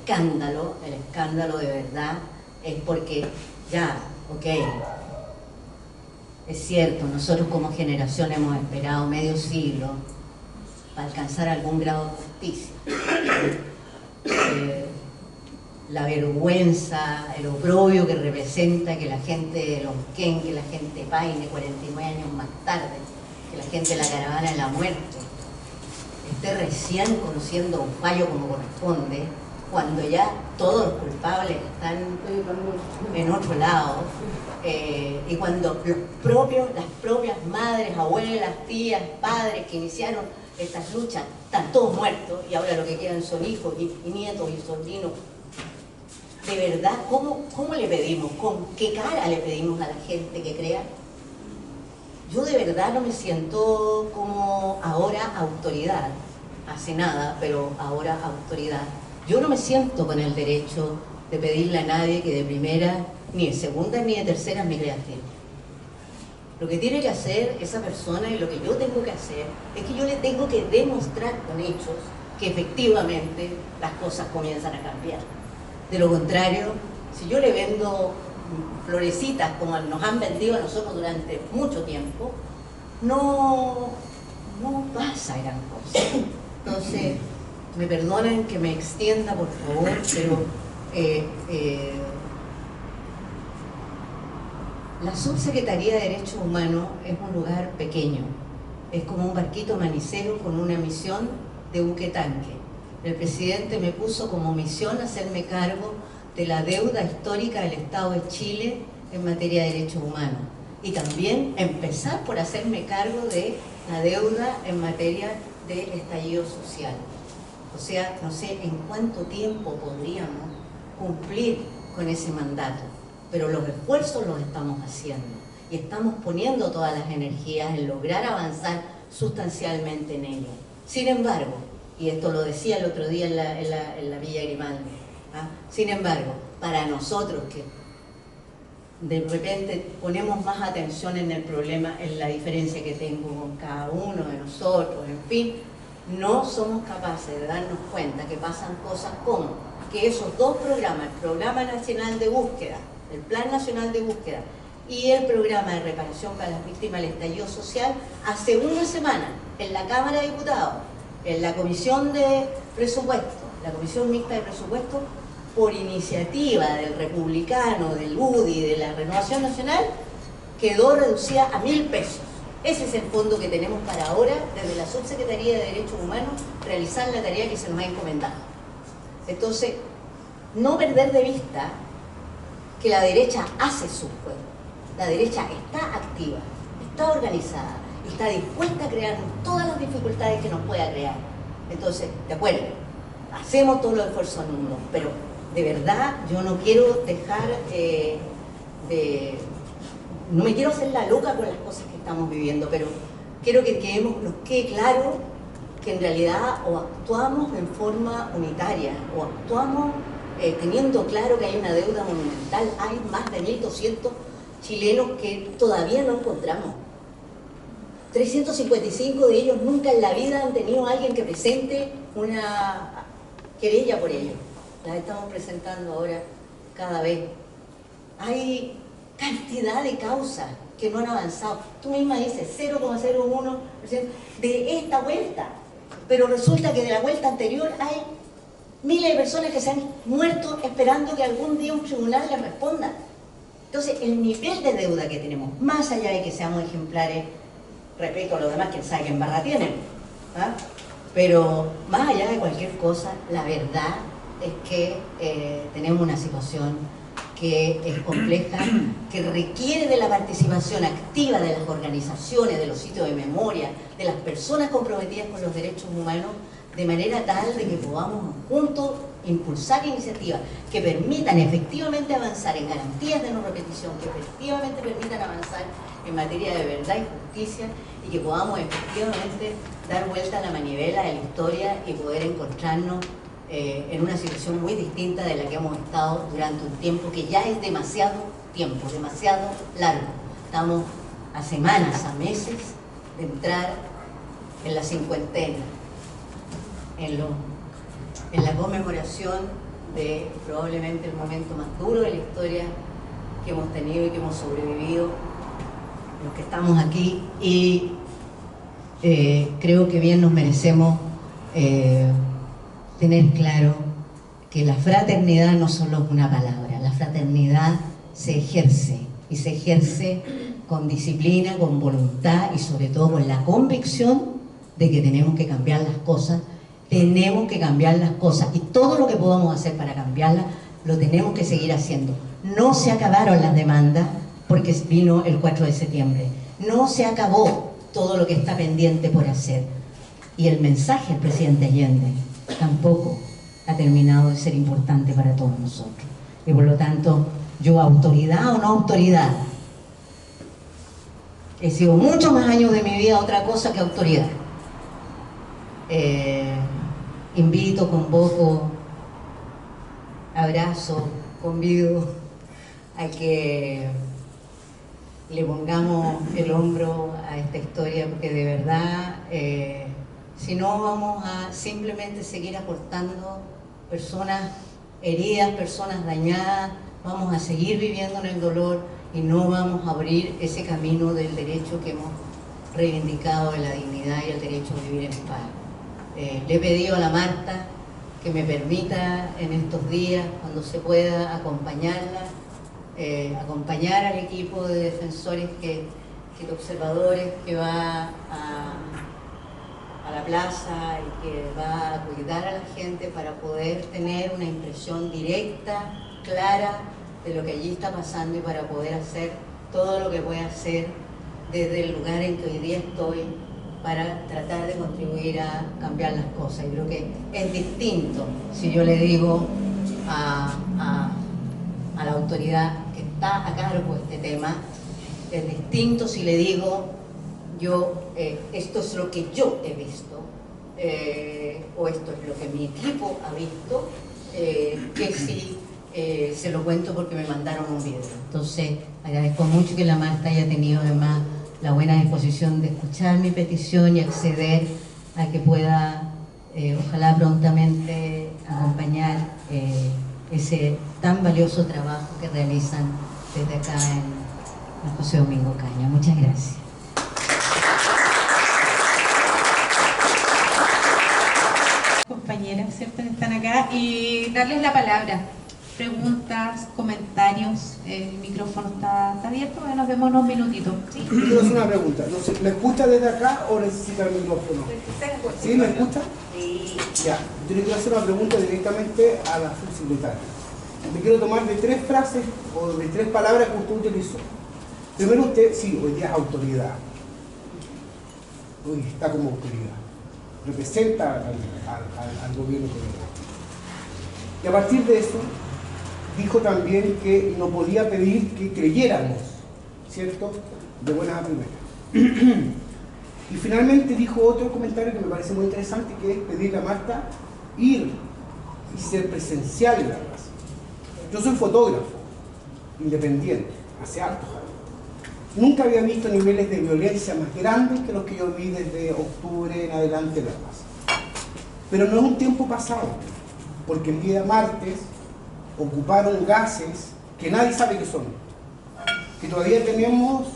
escándalo de verdad es porque ya, ok, es cierto, nosotros como generación hemos esperado medio siglo para alcanzar algún grado de justicia. La vergüenza, el oprobio que representa que la gente de Lonquén, que la gente de Paine, 49 años más tarde, que la gente de la caravana de la muerte, esté recién conociendo un fallo como corresponde, cuando ya todos los culpables están en otro lado, y cuando las propias madres, abuelas, tías, padres que iniciaron estas luchas, están todos muertos, y ahora lo que quedan son hijos y nietos y sobrinos. De verdad, ¿cómo le pedimos? ¿Con qué cara le pedimos a la gente que crea? Yo de verdad no me siento como ahora autoridad, hace nada, pero ahora autoridad. Yo no me siento con el derecho de pedirle a nadie que de primera, ni de segunda, ni de tercera me crea fiel. Lo que tiene que hacer esa persona y lo que yo tengo que hacer es que yo le tengo que demostrar con hechos que efectivamente las cosas comienzan a cambiar. De lo contrario, si yo le vendo florecitas como nos han vendido a nosotros durante mucho tiempo, no pasa gran cosa. Entonces, me perdonen que me extienda, por favor, pero La Subsecretaría de Derechos Humanos es un lugar pequeño, es como un barquito manicero con una misión de buque tanque. El presidente me puso como misión hacerme cargo de la deuda histórica del Estado de Chile en materia de derechos humanos y también empezar por hacerme cargo de la deuda en materia de estallido social. O sea, no sé en cuánto tiempo podríamos cumplir con ese mandato, pero los esfuerzos los estamos haciendo y estamos poniendo todas las energías en lograr avanzar sustancialmente en ello. Sin embargo, y esto lo decía el otro día en la Villa Grimaldi, ¿ah? Sin embargo, para nosotros que de repente ponemos más atención en el problema, en la diferencia que tengo con cada uno de nosotros, en fin, no somos capaces de darnos cuenta que pasan cosas como que esos dos programas, el Programa Nacional de Búsqueda, el Plan Nacional de Búsqueda y el Programa de Reparación para las Víctimas del Estallido Social, hace una semana en la Cámara de Diputados, en la Comisión de Presupuesto, la Comisión Mixta de Presupuesto, por iniciativa del Republicano, del UDI, de la Renovación Nacional, quedó reducida a 1.000 pesos. Ese es el fondo que tenemos para ahora, desde la Subsecretaría de Derechos Humanos, realizar la tarea que se nos ha encomendado. Entonces, no perder de vista que la derecha hace su juego. La derecha está activa, está organizada, está dispuesta a crear todas las dificultades que nos pueda crear. Entonces, de acuerdo, hacemos todos los esfuerzos del mundo, pero de verdad yo no quiero dejar no me quiero hacer la loca con las cosas que estamos viviendo, pero quiero que nos quede claro que en realidad o actuamos en forma unitaria o actuamos teniendo claro que hay una deuda monumental. Hay más de 1.200 chilenos que todavía no encontramos. 355 de ellos nunca en la vida han tenido a alguien que presente una querella por ellos. Las estamos presentando ahora cada vez. Hay cantidad de causas que no han avanzado. Tú misma dices 0,01% de esta vuelta, pero resulta que de la vuelta anterior hay miles de personas que se han muerto esperando que algún día un tribunal les responda. Entonces, el nivel de deuda que tenemos, más allá de que seamos ejemplares respecto a los demás, que saben que en barra tienen, ¿ah? Pero más allá de cualquier cosa, la verdad es que tenemos una situación que es compleja, que requiere de la participación activa de las organizaciones, de los sitios de memoria, de las personas comprometidas con los derechos humanos, de manera tal de que podamos juntos impulsar iniciativas que permitan efectivamente avanzar en garantías de no repetición, que efectivamente permitan avanzar en materia de verdad y justicia, y que podamos efectivamente dar vuelta a la manivela de la historia y poder encontrarnos en una situación muy distinta de la que hemos estado durante un tiempo que ya es demasiado tiempo, demasiado largo. Estamos a semanas, a meses de entrar en la cincuentena, en la conmemoración de probablemente el momento más duro de la historia que hemos tenido y que hemos sobrevivido los que estamos aquí, y creo que bien nos merecemos tener claro que la fraternidad no solo es una palabra, la fraternidad se ejerce, y se ejerce con disciplina, con voluntad y sobre todo con la convicción de que tenemos que cambiar las cosas, y todo lo que podamos hacer para cambiarlas lo tenemos que seguir haciendo. No se acabaron las demandas porque vino el 4 de septiembre, no se acabó todo lo que está pendiente por hacer, y el mensaje del presidente Allende tampoco ha terminado de ser importante para todos nosotros. Y por lo tanto, yo, autoridad o no autoridad, he sido muchos más años de mi vida otra cosa que autoridad. Invito, convoco, abrazo, convido a que le pongamos el hombro a esta historia, porque de verdad, si no, vamos a simplemente seguir aportando personas heridas, personas dañadas, vamos a seguir viviendo en el dolor y no vamos a abrir ese camino del derecho que hemos reivindicado, de la dignidad y el derecho a vivir en paz. Le he pedido a la Marta que me permita en estos días, cuando se pueda, acompañarla acompañar al equipo de defensores, de observadores que va a la plaza y que va a cuidar a la gente para poder tener una impresión directa, clara de lo que allí está pasando y para poder hacer todo lo que pueda hacer desde el lugar en que hoy día estoy para tratar de contribuir a cambiar las cosas. Y creo que es distinto si yo le digo a la autoridad que está a cargo de este tema, es distinto si le digo esto es lo que yo he visto, o esto es lo que mi equipo ha visto, que si se lo cuento porque me mandaron un video. Entonces agradezco mucho que la Marta haya tenido además la buena disposición de escuchar mi petición y acceder a que pueda, ojalá prontamente, acompañar ese tan valioso trabajo que realizan desde acá en José Domingo Caña. Muchas gracias. Compañeras, ¿cierto?, que están acá, y darles la palabra. Preguntas, comentarios, el micrófono está abierto, nos vemos unos minutitos. ¿Sí? Yo quiero hacer una pregunta. ¿Me escucha desde acá o necesita el micrófono? ¿Sí? ¿Me escucha? Sí. Ya. Yo le quiero hacer una pregunta directamente a la subsecretaria. Me quiero tomar de 3 frases o de 3 palabras que usted utilizó. Primero, usted, sí, hoy día es autoridad. Hoy está como autoridad. Representa al gobierno colombiano. Y a partir de eso, dijo también que no podía pedir que creyéramos, ¿cierto?, de buenas a primeras. Y finalmente dijo otro comentario que me parece muy interesante, que es pedirle a Marta ir y ser presencial en la plaza. Yo soy fotógrafo, independiente, hace hartos años. Nunca había visto niveles de violencia más grandes que los que yo vi desde octubre en adelante en la plaza. Pero no es un tiempo pasado, porque el día martes ocuparon gases que nadie sabe qué son, que todavía tenemos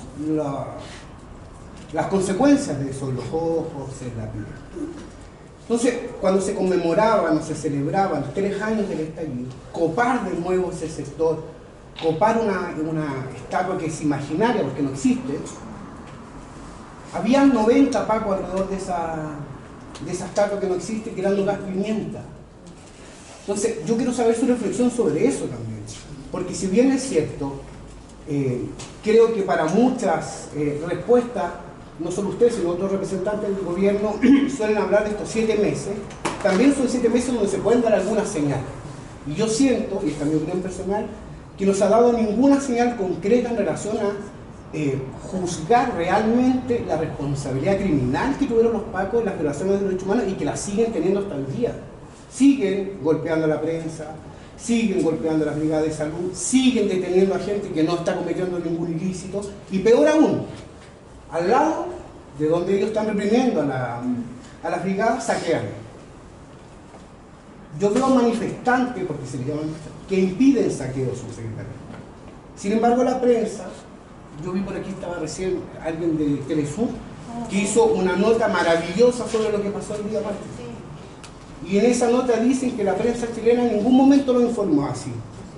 las consecuencias de eso en los ojos, en la piel. Entonces, cuando se conmemoraban o se celebraban 3 años del estallido, copar de nuevo ese sector, copar una estatua que es imaginaria porque no existe, habían 90 pacos alrededor de esa estatua que no existe, tirando gas pimienta. Entonces, yo quiero saber su reflexión sobre eso también, porque si bien es cierto, creo que para muchas respuestas, no solo usted, sino otros representantes del gobierno suelen hablar de estos 7 meses, también son 7 meses donde se pueden dar algunas señales. Y yo siento, y esta es mi opinión personal, que no se ha dado ninguna señal concreta en relación a juzgar realmente la responsabilidad criminal que tuvieron los pacos en las violaciones de derechos humanos y que la siguen teniendo hasta el día. Siguen golpeando a la prensa, siguen golpeando a las brigadas de salud, siguen deteniendo a gente que no está cometiendo ningún ilícito, y peor aún, al lado de donde ellos están reprimiendo a las brigadas, saquean. Yo veo manifestantes, porque se les llama manifestantes, que impiden saqueos, subsecretario. Sin embargo, la prensa, yo vi por aquí, estaba recién alguien de Telesur, que hizo una nota maravillosa sobre lo que pasó el día martes. Y en esa nota dicen que la prensa chilena en ningún momento lo informó así.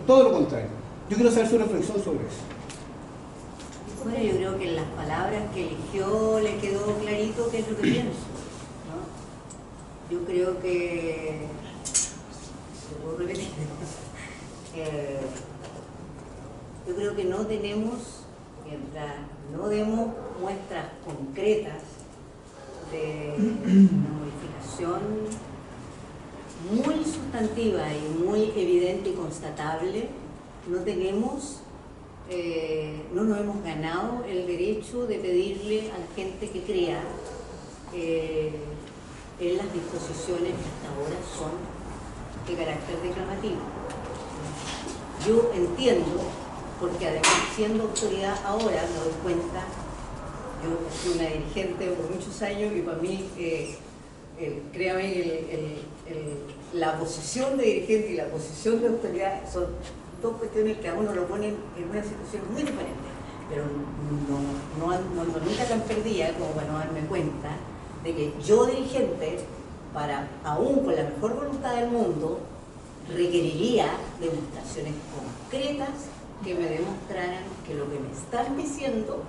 Todo lo contrario. Yo quiero saber su reflexión sobre eso. Bueno, yo creo que en las palabras que eligió le quedó clarito qué es lo que pienso, ¿no? Yo creo que... ¿Se puedo repetir? Yo creo que no tenemos, mientras no demos muestras concretas de una modificación muy sustantiva y muy evidente y constatable, no nos hemos ganado el derecho de pedirle a la gente que crea en las disposiciones que hasta ahora son de carácter declamativo. Yo entiendo, porque además siendo autoridad ahora me doy cuenta, yo fui una dirigente por muchos años y para mí, créame, la posición de dirigente y la posición de autoridad son 2 cuestiones que a uno lo ponen en una situación muy diferente, pero nunca tan perdida como para no darme cuenta de que yo dirigente, aún con la mejor voluntad del mundo, requeriría demostraciones concretas que me demostraran que lo que me están diciendo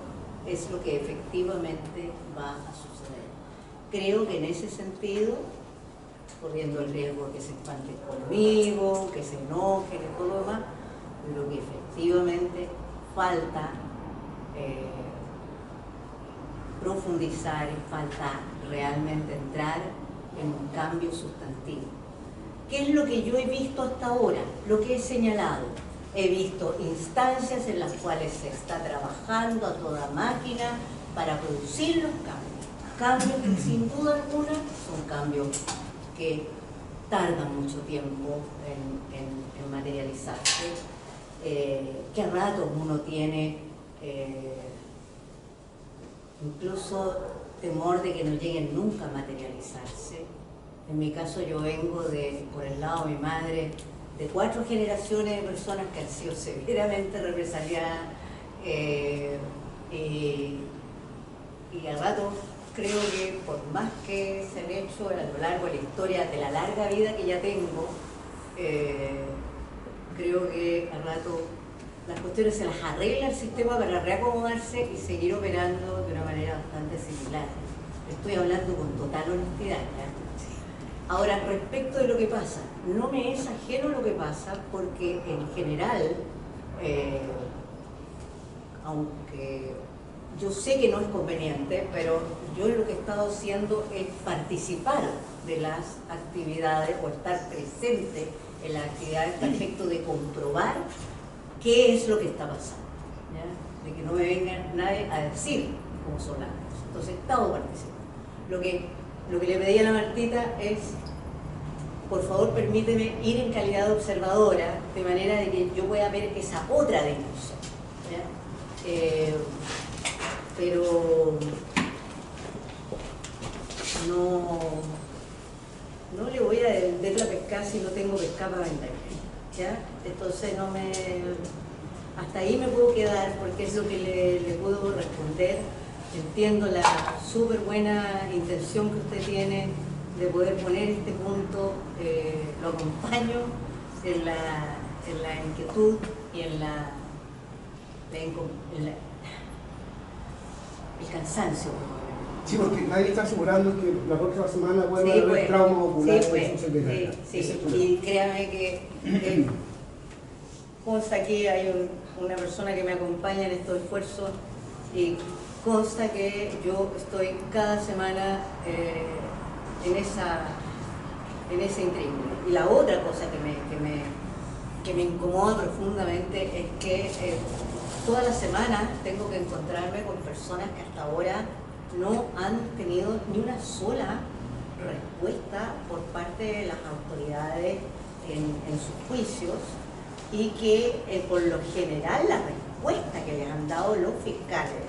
es lo que efectivamente va a suceder. Creo que en ese sentido, corriendo el riesgo de que se espanten conmigo, que se enojen y todo lo demás, lo que efectivamente falta profundizar, falta realmente entrar en un cambio sustantivo. ¿Qué es lo que yo he visto hasta ahora? Lo que he señalado. He visto instancias en las cuales se está trabajando a toda máquina para producir los cambios. Cambios que sin duda alguna son cambios que tardan mucho tiempo en materializarse, que a ratos uno tiene incluso temor de que no lleguen nunca a materializarse. En mi caso yo vengo por el lado de mi madre, de 4 generaciones de personas que han sido severamente represaliadas y a rato creo que por más que se han hecho a lo largo de la historia, de la larga vida que ya tengo, creo que a rato las cuestiones se las arregla el sistema para reacomodarse y seguir operando de una manera bastante similar. Estoy hablando con total honestidad, ¿ya? Ahora, respecto de lo que pasa, no me es ajeno lo que pasa porque en general, aunque yo sé que no es conveniente, pero yo lo que he estado haciendo es participar de las actividades o estar presente en las actividades para efecto de comprobar qué es lo que está pasando, ¿ya? De que no me venga nadie a decir cómo son las cosas. Entonces he estado participando. Lo que le pedí a la Martita es, por favor permíteme ir en calidad de observadora, de manera de que yo pueda ver esa otra dimensión, ¿ya? Pero no le voy a vender la pesca si no tengo pesca para vender, ¿ya? Entonces hasta ahí me puedo quedar porque es lo que le puedo responder. Entiendo la súper buena intención que usted tiene de poder poner este punto, lo acompaño en la inquietud y en el cansancio. Sí, porque nadie está asegurando que la próxima semana vuelva a haber traumas oculares. Y créame que consta que hay una persona que me acompaña en estos esfuerzos y consta que yo estoy cada semana en ese intríngulo. Y la otra cosa que me incomoda profundamente es que todas las semanas tengo que encontrarme con personas que hasta ahora no han tenido ni una sola respuesta por parte de las autoridades en sus juicios y que por lo general la respuesta que les han dado los fiscales,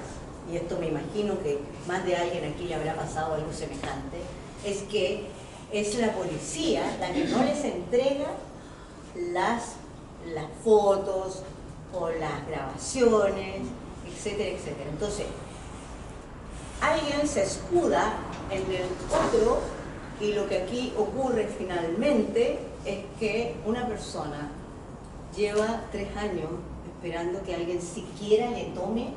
y esto me imagino que más de alguien aquí le habrá pasado algo semejante, es que es la policía la que no les entrega las fotos o las grabaciones, etcétera, etcétera. Entonces, alguien se escuda en el otro y lo que aquí ocurre finalmente es que una persona lleva 3 años esperando que alguien siquiera le tome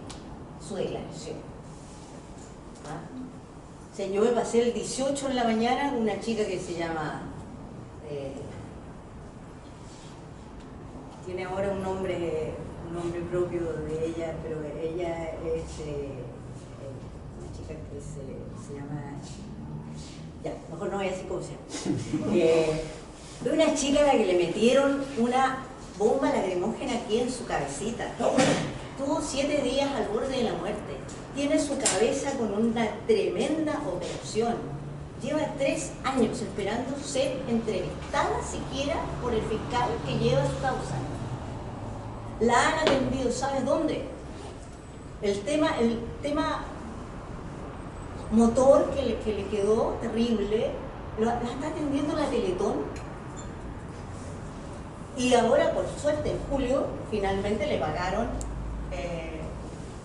su declaración. ¿Ah? O sea, yo me pasé el 18 en la mañana con una chica que se llama tiene ahora un nombre propio de ella, pero ella es una chica que se llama, ya, mejor no voy a decir cómo se llama, de una chica a la que le metieron una bomba lacrimógena aquí en su cabecita. Tuvo 7 días al borde de la muerte. Tiene su cabeza con una tremenda operación. Lleva 3 años esperando ser entrevistada siquiera por el fiscal que lleva su causa. La han atendido, ¿sabes dónde? El tema motor que le quedó terrible, la está atendiendo la Teletón. Y ahora, por suerte, en julio, finalmente le pagaron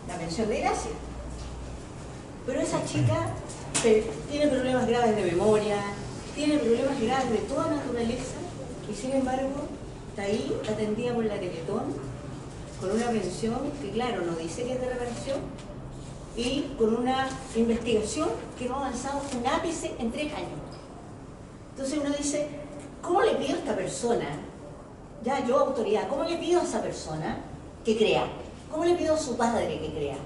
la pensión de gracia. Pero esa chica tiene problemas graves de memoria, tiene problemas graves de toda naturaleza, y sin embargo, está ahí, atendida por la Teletón, con una aprehensión que claro, no dice que es de reparación, y con una investigación que no ha avanzado un ápice en 3 años. Entonces uno dice, ¿cómo le pido a esta persona, ya yo autoridad, cómo le pido a esa persona que crea? ¿Cómo le pido a su padre que crea?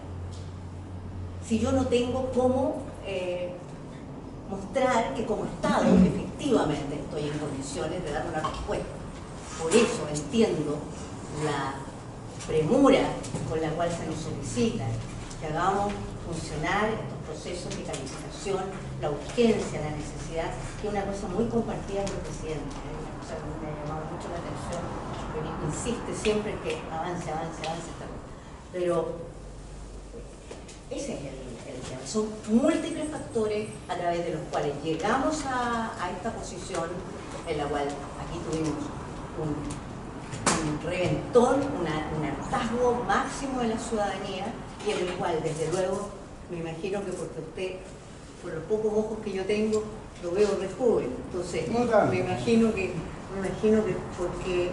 Si yo no tengo cómo mostrar que como Estado efectivamente estoy en condiciones de dar una respuesta. Por eso entiendo la premura con la cual se nos solicita que hagamos funcionar estos procesos de calificación, la urgencia, la necesidad, que es una cosa muy compartida por el presidente, una cosa que me ha llamado mucho la atención, porque insiste siempre en que avance, pero ese es el tema. Son múltiples factores a través de los cuales llegamos a esta posición en la cual aquí tuvimos un reventón, un hartazgo máximo de la ciudadanía, y en el cual, desde luego, me imagino que porque usted, por los pocos ojos que yo tengo, lo veo de joven. Entonces, me imagino que porque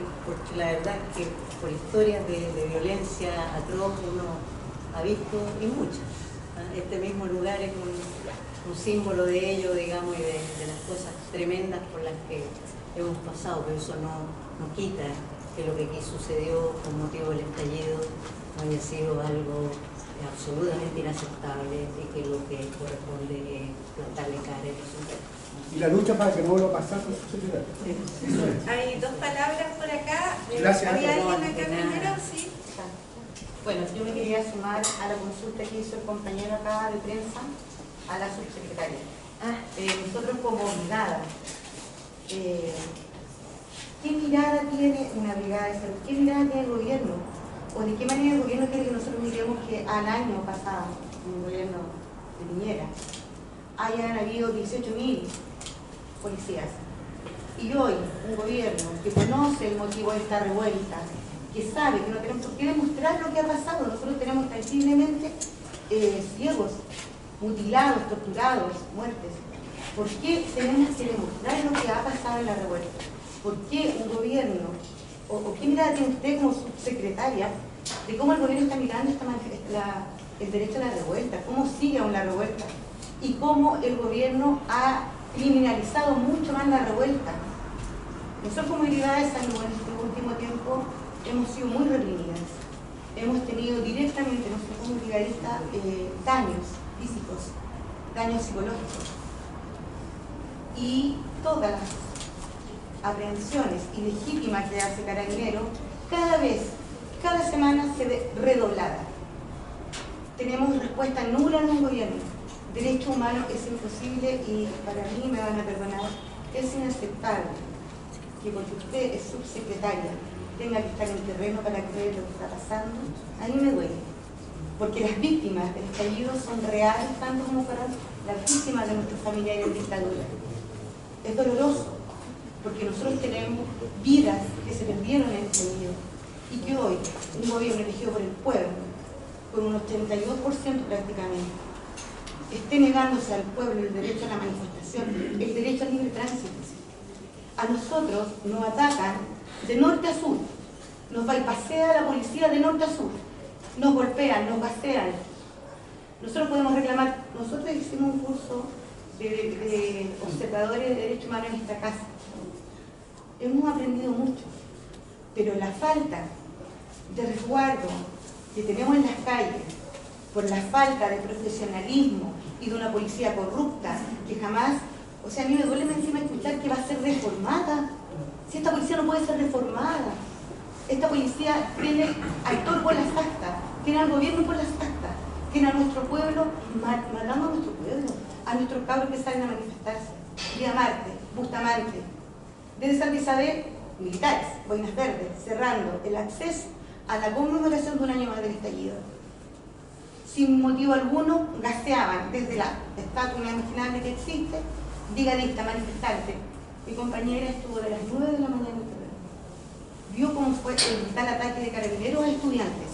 la verdad es que por historias de violencia atroz uno ha visto y muchas. Este mismo lugar es un símbolo de ello, digamos, y de las cosas tremendas por las que hemos pasado, pero eso no quita que lo que aquí sucedió con motivo del estallido no haya sido algo absolutamente inaceptable y que lo que corresponde es plantarle cara y resolver. Y la lucha para que no lo pasara, subsecretario. Hay 2 palabras por acá. Gracias. ¿Había alguien acá primero? Sí. Bueno, yo me quería sumar a la consulta que hizo el compañero acá de prensa a la subsecretaria. Nosotros como brigada, ¿qué mirada tiene una brigada de salud? ¿Qué mirada tiene el gobierno? ¿O de qué manera el gobierno quiere que nosotros miremos que al año pasado, en el gobierno de Piñera, hayan habido 18.000 policías? Y hoy, un gobierno que conoce el motivo de esta revuelta, que sabe que no tenemos por qué demostrar lo que ha pasado, nosotros tenemos tangiblemente ciegos, mutilados, torturados, muertes. ¿Por qué tenemos que demostrar lo que ha pasado en la revuelta? ¿Por qué un gobierno, o qué mirada tiene usted como subsecretaria de cómo el gobierno está mirando el derecho a la revuelta, cómo sigue aún la revuelta y cómo el gobierno ha criminalizado mucho más la revuelta? Nosotros como brigada de salud en este último tiempo hemos sido muy reprimidas. Hemos tenido directamente, nosotros como brigadistas, daños físicos, daños psicológicos. Y todas las aprehensiones ilegítimas que hace Carabinero, cada semana se ve redoblada. Tenemos respuesta nula en un gobierno. Derecho humano es imposible y para mí, me van a perdonar, es inaceptable que porque usted es subsecretaria tenga que estar en terreno para creer lo que está pasando. A mí me duele, porque las víctimas del estallido son reales, tanto como fueron las víctimas de nuestros familiares en dictadura. Es doloroso, porque nosotros tenemos vidas que se perdieron en el estallido y que hoy un gobierno elegido por el pueblo, con un 82% prácticamente, esté negándose al pueblo el derecho a la manifestación, el derecho al libre tránsito. A nosotros nos atacan de norte a sur, nos bypasea la policía de norte a sur, nos golpean, nos gasean. Nosotros podemos reclamar, nosotros hicimos un curso de observadores de derechos humanos en esta casa. Hemos aprendido mucho, pero la falta de resguardo que tenemos en las calles, por la falta de profesionalismo y de una policía corrupta que jamás, o sea, a mí me duele encima escuchar que va a ser reformada. Si esta policía no puede ser reformada, esta policía tiene actor por las actas, tiene al gobierno por las actas, tiene a nuestro pueblo matando a nuestro pueblo, a nuestros cabros que salen a manifestarse. Día Marte, Bustamante, desde Santa Isabel, militares, boinas verdes, cerrando el acceso a la conmemoración de un año más del estallido. Sin motivo alguno, gaseaban desde la estatua inimaginable que existe, brigadista, manifestante. Mi compañera estuvo de las 9 de la mañana en el terreno. Vio cómo fue el brutal ataque de carabineros a estudiantes,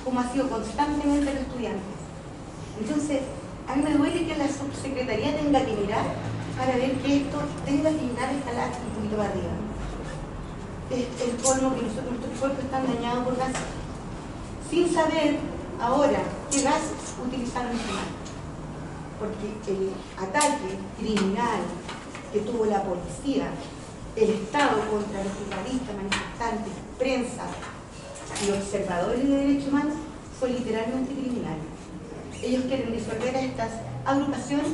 cómo ha sido constantemente a los estudiantes. Entonces, a mí me duele que la subsecretaría tenga que mirar para ver que esto tenga que llegar a escalar un poquito más arriba. Es el colmo que nuestros cuerpos están dañados por gas. sin saber ahora qué gases utilizaron en Chimán. Porque el ataque criminal que tuvo la policía, el Estado contra los periodistas, manifestantes, prensa y observadores de derechos humanos fue literalmente criminal. Ellos quieren disolver a estas agrupaciones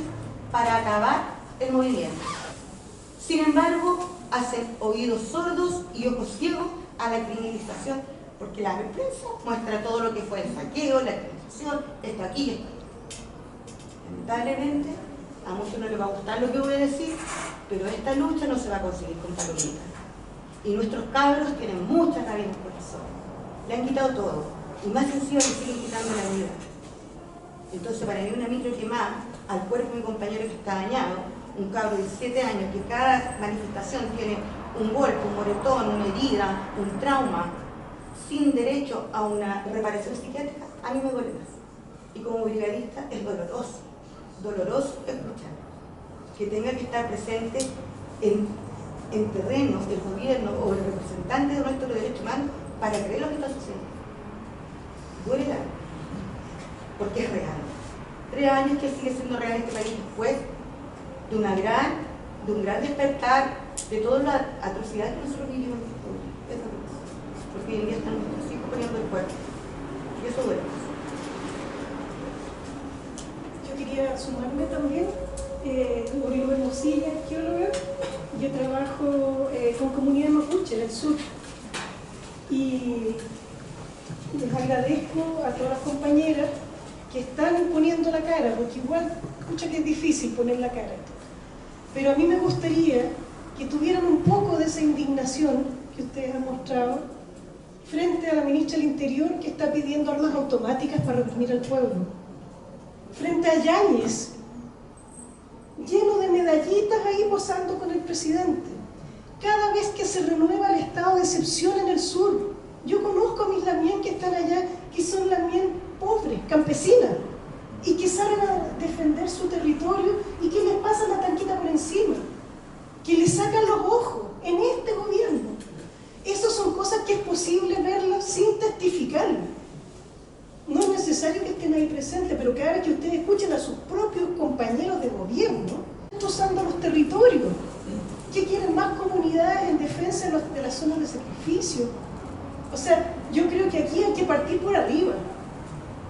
para acabar el movimiento. Sin embargo, hacen oídos sordos y ojos ciegos a la criminalización, porque la prensa muestra todo lo que fue el saqueo, la criminalización, esto aquí y esto. Lamentablemente, a muchos no les va a gustar lo que voy a decir, pero esta lucha no se va a conseguir con palomitas. Y nuestros cabros tienen mucha rabia en el corazón. Le han quitado todo. Y más sencillo, le siguen quitando la vida. Entonces, para mí, una micro quemada al cuerpo de mi compañero que está dañado, un cabro de 17 años, que cada manifestación tiene un golpe, un moretón, una herida, un trauma, sin derecho a una reparación psiquiátrica, a mí me duele más. Y como brigadista es doloroso. Doloroso escuchar que tenga que estar presente en terreno el gobierno o el representante de nuestros derechos humanos para creer lo que está sucediendo. Duele la, porque es real. 3 años que sigue siendo real este país después de un gran despertar de todas las atrocidades que nosotros vivimos en este pueblo. Eso es lo que pasa. Porque hoy en día están nuestros hijos poniendo el cuerpo. Y eso duele. Quería sumarme también, Uribe Mosilla, arqueóloga. Yo trabajo con comunidad mapuche en el sur y les agradezco a todas las compañeras que están poniendo la cara, porque igual, escucha que es difícil poner la cara, pero a mí me gustaría que tuvieran un poco de esa indignación que ustedes han mostrado frente a la ministra del Interior, que está pidiendo armas automáticas para reprimir al pueblo, frente a Yáñez, lleno de medallitas ahí posando con el presidente. Cada vez que se renueva el estado de excepción en el sur, yo conozco a mis lamien que están allá, que son lamien pobres, campesinas, y que salen a defender su territorio y que les pasan la tanquita por encima, que les sacan los ojos en este gobierno. Esas son cosas que es posible verlas sin testificar. No es necesario que estén ahí presentes, pero cada vez que ustedes escuchen a sus propios compañeros de gobierno destrozando los territorios, que quieren más comunidades en defensa de las zonas de sacrificio. O sea, yo creo que aquí hay que partir por arriba.